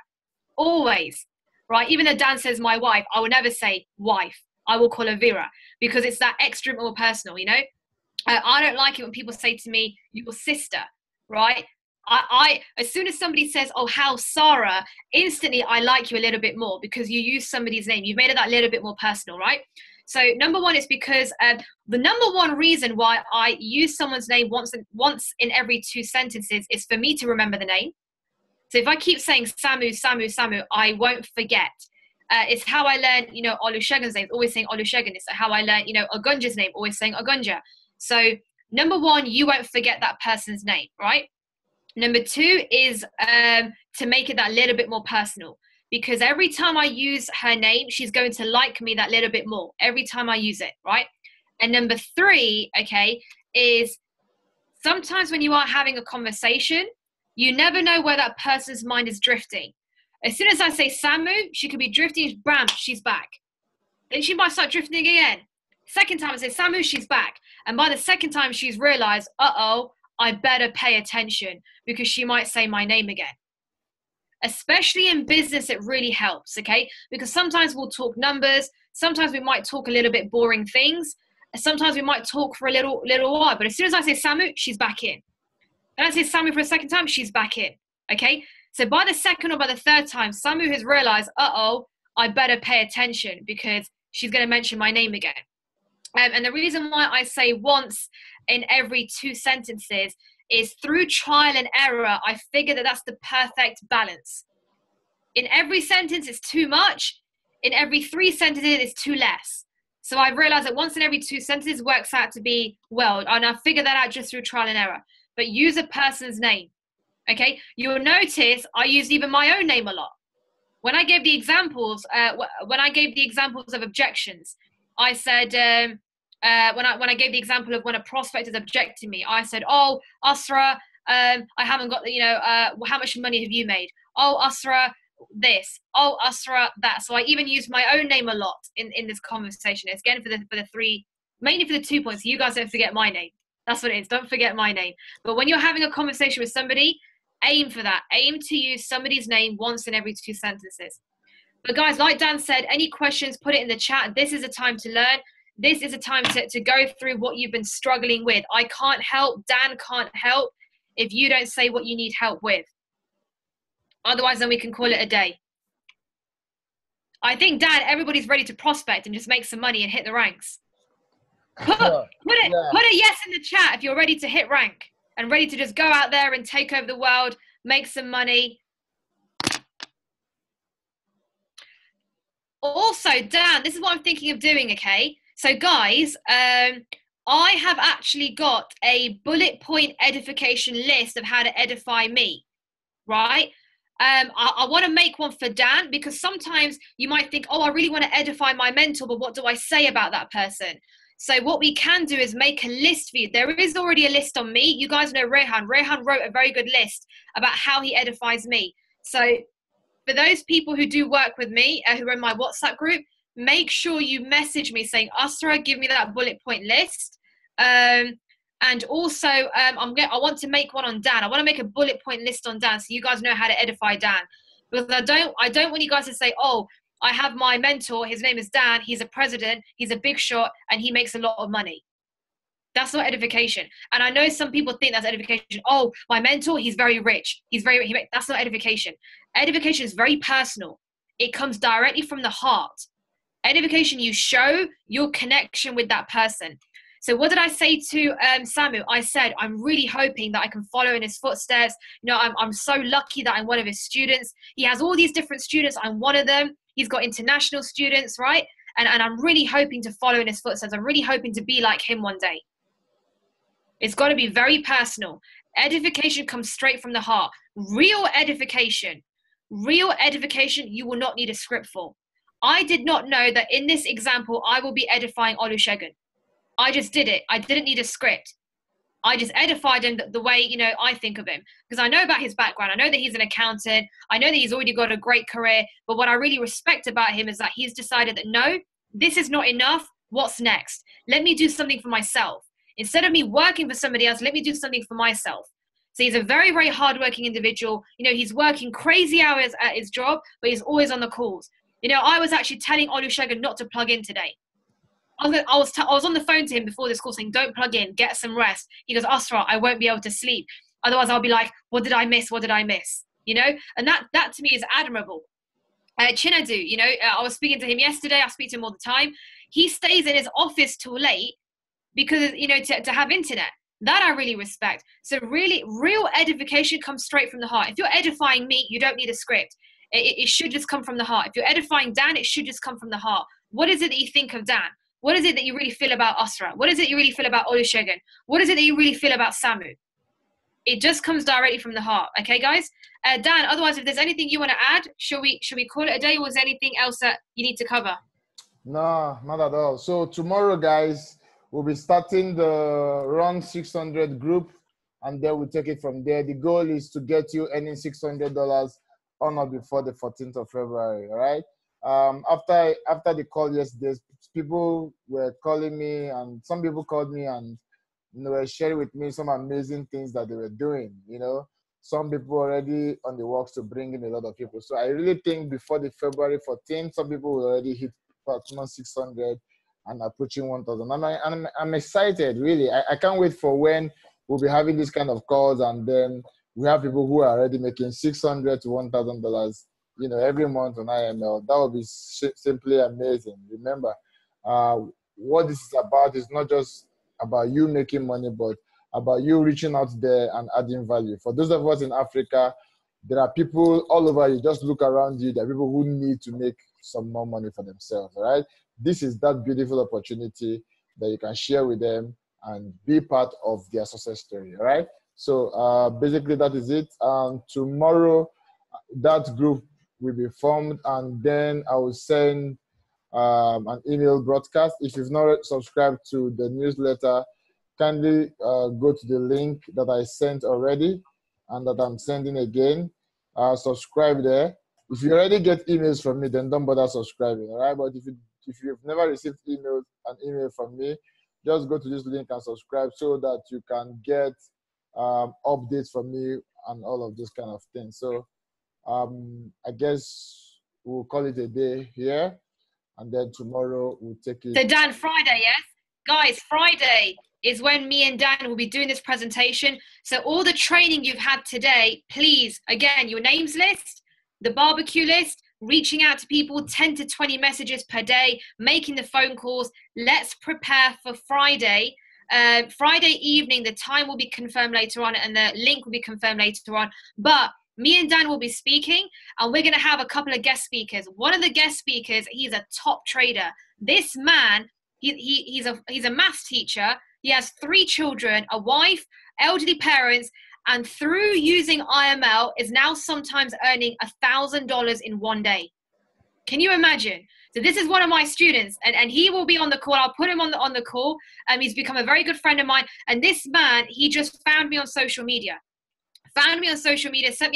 Always, right? Even though Dan says my wife, I will never say wife. I will call her Vera, because it's that extra more personal, you know? I don't like it when people say to me, your sister, right? I as soon as somebody says, oh, how's Sarah? Instantly, I like you a little bit more, because you use somebody's name. You've made it that little bit more personal, right? So number one is because the number one reason why I use someone's name once in every 2 sentences is for me to remember the name. So if I keep saying Samu, I won't forget. It's how I learned, you know, Olusegun's name, always saying Olusegun. It's how I learned, you know, Ogunja's name, always saying Ogunja. So number one, you won't forget that person's name, right? Number 2 is to make it that little bit more personal, because every time I use her name, she's going to like me that little bit more every time I use it, right? And number 3, okay, is sometimes when you are having a conversation, you never know where that person's mind is drifting. As soon as I say Samu, she could be drifting, bam, she's back. Then she might start drifting again. Second time I say Samu, she's back. And by the second time, she's realized, uh-oh, I better pay attention, because she might say my name again. Especially in business, it really helps, okay? Because sometimes we'll talk numbers. Sometimes we might talk a little bit boring things. Sometimes we might talk for a little while. But as soon as I say Samu, she's back in. And I say Samu for a second time, she's back in, okay? So by the second or by the third time, Samu has realized, uh-oh, I better pay attention, because she's going to mention my name again. And the reason why I say once in every 2 sentences is through trial and error, I figure that that's the perfect balance. In every sentence, it's too much. In every 3 sentences, it's too less. So I've realized that once in every 2 sentences works out to be well, and I figure that out just through trial and error. But use a person's name, okay? You'll notice I use even my own name a lot. When I gave the examples, of objections, I said, when I gave the example of when a prospect is objecting me, I said, oh, Asra, I haven't got, you know, how much money have you made? Oh, Asra, this. Oh, Asra, that. So I even use my own name a lot in this conversation. It's again for the 3, mainly for the 2 points. You guys don't forget my name. That's what it is. Don't forget my name. But when you're having a conversation with somebody, aim for that. Aim to use somebody's name once in every 2 sentences. But guys, like Dan said, any questions, put it in the chat. This is a time to learn. This is a time to go through what you've been struggling with. I can't help. Dan can't help if you don't say what you need help with. Otherwise, then we can call it a day. I think, Dan, everybody's ready to prospect and just make some money and hit the ranks. Put a yes in the chat if you're ready to hit rank and ready to just go out there and take over the world, make some money. Also, Dan, this is what I'm thinking of doing, okay? So, guys, I have actually got a bullet point edification list of how to edify me, right? I want to make one for Dan, because sometimes you might think, oh, I really want to edify my mentor, but what do I say about that person? So what we can do is make a list for you. There is already a list on me. You guys know Rehan. Rehan wrote a very good list about how he edifies me. So for those people who do work with me, who are in my WhatsApp group, make sure you message me saying, Asra, give me that bullet point list. And also, I want to make one on Dan. I want to make a bullet point list on Dan so you guys know how to edify Dan. Because I don't want you guys to say, oh, I have my mentor, his name is Dan, he's a president, he's a big shot, and he makes a lot of money. That's not edification. And I know some people think that's edification. Oh, my mentor, he's very rich. That's not edification. Edification is very personal. It comes directly from the heart. Edification, you show your connection with that person. So what did I say to Samu? I said, I'm really hoping that I can follow in his footsteps. You know, I'm so lucky that I'm one of his students. He has all these different students. I'm one of them. He's got international students, right? And I'm really hoping to follow in his footsteps. I'm really hoping to be like him one day. It's got to be very personal. Edification comes straight from the heart. Real edification, you will not need a script for. I did not know that in this example, I will be edifying Olusegun. I just did it. I didn't need a script. I just edified him the way, you know, I think of him. Because I know about his background. I know that he's an accountant. I know that he's already got a great career. But what I really respect about him is that he's decided that, no, this is not enough. What's next? Let me do something for myself. Instead of me working for somebody else, let me do something for myself. So he's a very, very hardworking individual. You know, he's working crazy hours at his job, but he's always on the calls. You know, I was actually telling Olusegun not to plug in today. I was on the phone to him before this call saying, don't plug in, get some rest. He goes, Asra, I won't be able to sleep. Otherwise, I'll be like, what did I miss? What did I miss? You know, and that to me is admirable. Chinadu, you know, I was speaking to him yesterday. I speak to him all the time. He stays in his office till late because, you know, to have internet. That I really respect. So really, real edification comes straight from the heart. If you're edifying me, you don't need a script. It should just come from the heart. If you're edifying Dan, it should just come from the heart. What is it that you think of Dan? What is it that you really feel about Asra? What is it you really feel about Olusegun? What is it that you really feel about Samu? It just comes directly from the heart. Okay, guys? Dan, otherwise, if there's anything you want to add, should we call it a day, or is there anything else that you need to cover? No, not at all. So tomorrow, guys, we'll be starting the Run 600 group, and then we'll take it from there. The goal is to get you earning $600 on or before the 14th of February, all right? After the call yesterday, people were calling me, and some people called me and, you know, were sharing with me some amazing things that they were doing. You know, some people already on the works to bring in a lot of people. So I really think before the February 14th, some people will already hit 600 and approaching 1,000. I'm excited, really. I can't wait for when we'll be having this kind of calls, and then we have people who are already making $600 to $1,000, you know, every month on IML. That would be simply amazing. Remember, what this is about is not just about you making money, but about you reaching out there and adding value. For those of us in Africa, there are people all over you. Just look around you. There are people who need to make some more money for themselves, right? This is that beautiful opportunity that you can share with them and be part of their success story, right? So basically that is it. Tomorrow, that group will be formed, and then I will send an email broadcast. If you've not subscribed to the newsletter, kindly go to the link that I sent already and that I'm sending again. Subscribe there. If you already get emails from me, then don't bother subscribing, all right? But if you've never received an email from me, just go to this link and subscribe so that you can get updates from me and all of those kind of things. So I guess we'll call it a day here, and then tomorrow we'll take it. So Dan, Friday, yes? Guys, Friday is when me and Dan will be doing this presentation. So all the training you've had today, please, again, your names list, the barbecue list, reaching out to people, 10 to 20 messages per day, making the phone calls. Let's prepare for Friday. Friday evening, the time will be confirmed later on, and the link will be confirmed later on. But Me and Dan will be speaking, and we're going to have a couple of guest speakers. One of the guest speakers, he's a top trader. This man, he's a maths teacher. He has 3 children, a wife, elderly parents, and through using IML is now sometimes earning $1,000 in one day. Can you imagine? So this is one of my students, and he will be on the call. I'll put him on the call. He's become a very good friend of mine. And this man, he just found me on social media. Sent me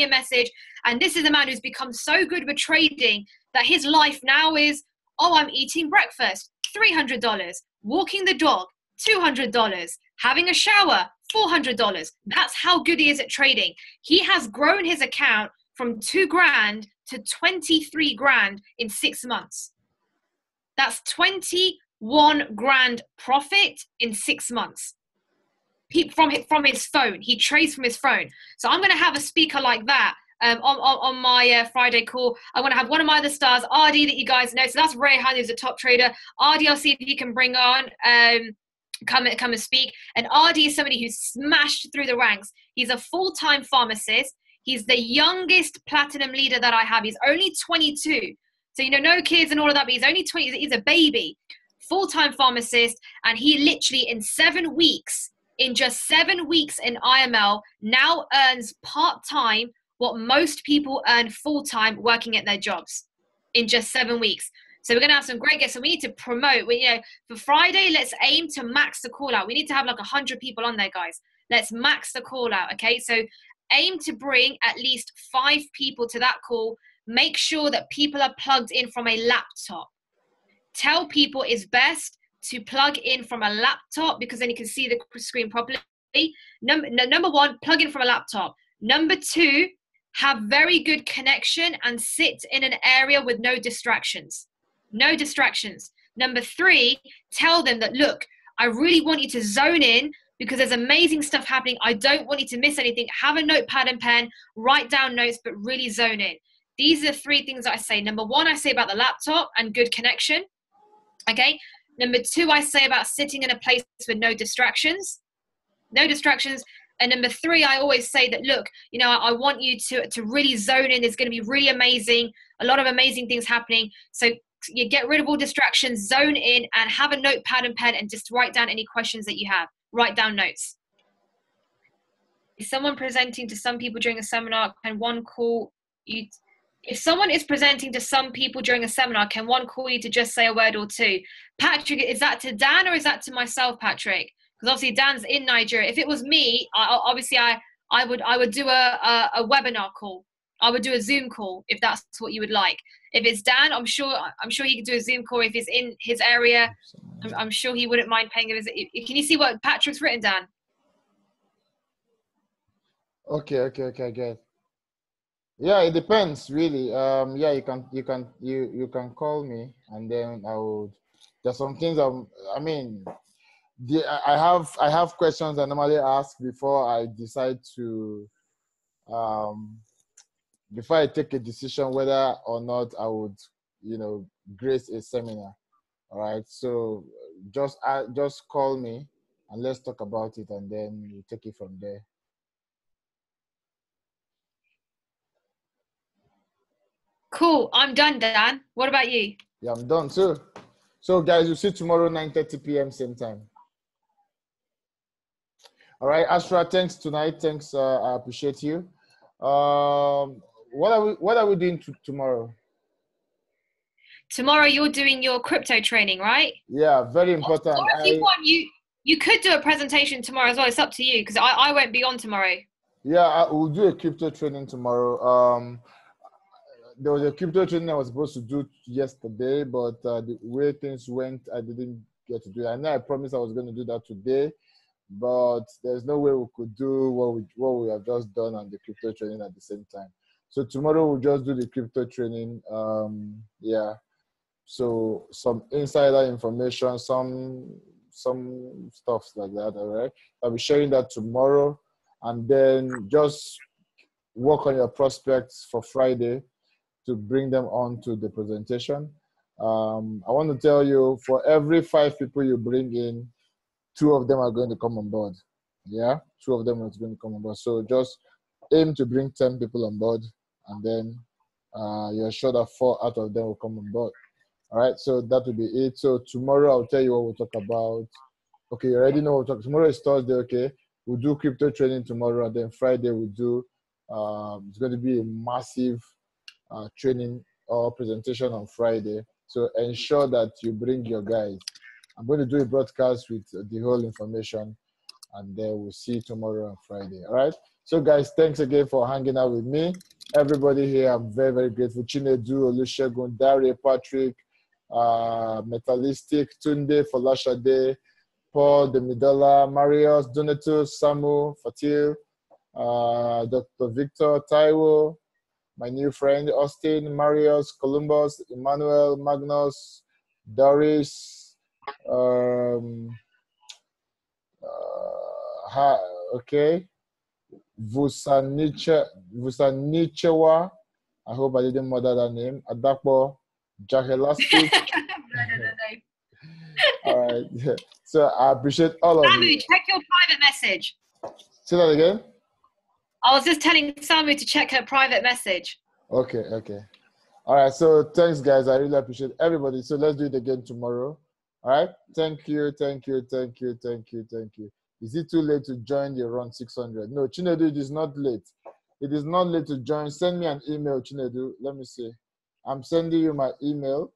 a message. And this is a man who's become so good with trading that his life now is, oh, I'm eating breakfast, $300. Walking the dog, $200. Having a shower, $400. That's how good he is at trading. He has grown his account from $2,000 to 23 grand in 6 months. That's 21 grand profit in 6 months. From his phone. He trades from his phone. So I'm going to have a speaker like that on my Friday call. I want to have one of my other stars, Ardi, that you guys know. So that's Rayhan, who's a top trader. Ardi, I'll see if he can bring on, come and speak. And Ardi is somebody who's smashed through the ranks. He's a full-time pharmacist. He's the youngest platinum leader that I have. He's only 22. So, no kids and all of that, but he's only 20. He's a baby, full-time pharmacist. And he literally in 7 weeks, in just 7 weeks in IML, now earns part-time what most people earn full-time working at their jobs in just 7 weeks. So we're going to have some great guests. So we need to promote. For Friday, let's aim to max the call out. We need to have like 100 people on there, guys. Let's max the call out, okay? So aim to bring at least 5 people to that call. Make sure that people are plugged in from a laptop. Tell people it's best to plug in from a laptop because then you can see the screen properly. Number 1, plug in from a laptop. Number 2, have very good connection and sit in an area with no distractions. No distractions. Number 3, tell them that, look, I really want you to zone in because there's amazing stuff happening. I don't want you to miss anything. Have a notepad and pen, write down notes, but really zone in. These are the 3 things that I say. Number 1, I say about the laptop and good connection. Okay. Number 2, I say about sitting in a place with no distractions. No distractions. And number 3, I always say that, look, I want you to really zone in. It's going to be really amazing. A lot of amazing things happening. So you get rid of all distractions, zone in, and have a notepad and pen and just write down any questions that you have. Write down notes. Is someone presenting to some people during a seminar? Can one call you? If someone is presenting to some people during a seminar, can one call you to just say a word or 2? Patrick, is that to Dan or is that to myself, Patrick? Because obviously Dan's in Nigeria. If it was me, I would do a webinar call. I would do a Zoom call if that's what you would like. If it's Dan, I'm sure he could do a Zoom call if it's in his area. I'm sure he wouldn't mind paying a visit. Can you see what Patrick's written, Dan? Okay, I get it. Yeah, it depends really. Yeah, you can call me and then I would. There's some things I have questions I normally ask before I decide to before I take a decision whether or not I would grace a seminar. All right, so just call me and let's talk about it and then we take it from there. Cool. I'm done, Dan. What about you? Yeah, I'm done too. So guys, we'll see you tomorrow 9:30 p.m. same time. All right, Astra, thanks tonight. Thanks, I appreciate you. What are we doing tomorrow? Tomorrow you're doing your crypto training, right? Yeah, very important. Or if you want, you could do a presentation tomorrow as well. It's up to you because I won't be on tomorrow. Yeah, I will do a crypto training tomorrow. There was a crypto training I was supposed to do yesterday, but the way things went, I didn't get to do it. I know I promised I was going to do that today, but there's no way we could do what we have just done on the crypto training at the same time. So tomorrow we'll just do the crypto training. Yeah. So some insider information, some stuff like that. All right. I'll be sharing that tomorrow, and then just work on your prospects for Friday to bring them on to the presentation. I want to tell you, for every 5 people you bring in, 2 of them are going to come on board. Yeah, 2 of them are going to come on board. So just aim to bring 10 people on board, and then you're sure that 4 out of them will come on board. All right, so that will be it. So tomorrow I'll tell you what we'll talk about. Okay, you already know what we'll talk. Tomorrow is Thursday, okay? We'll do crypto training tomorrow, and then Friday we'll do, it's going to be a massive training or presentation on Friday. So ensure that you bring your guys. I'm going to do a broadcast with the whole information, and then we'll see you tomorrow on Friday. All right. So guys, thanks again for hanging out with me. Everybody here, I'm very, very grateful. Chinedu, Olusegun, Daria, Patrick, Metallistic, Tunde, Folashade, Paul, Demidola, Marius, Donatus, Samu, Fatil, Dr. Victor, Taiwo, my new friend Austin, Marius, Columbus, Emmanuel, Magnus, Doris, okay, Vusanichewa, I hope I didn't murder that name, Adakpo, Jahelastic. All right, so I appreciate all of Samu, you. check your private message. Say that again? I was just telling Samu to check her private message. Okay. All right, so thanks, guys. I really appreciate everybody. So let's do it again tomorrow. All right, thank you. Is it too late to join the Run 600? No, Chinedu, it is not late. It is not late to join. Send me an email, Chinedu. Let me see. I'm sending you my email.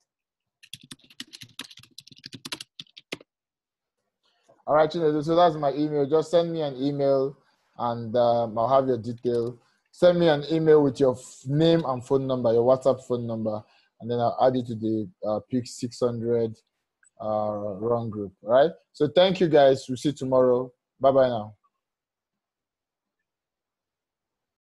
All right, Chinedu, so that's my email. Just send me an email, and I'll have your detail. Send me an email with your name and phone number, your WhatsApp phone number, and then I'll add you to the Peak 600 Run group. All right. So thank you, guys. We'll see you tomorrow. Bye-bye now.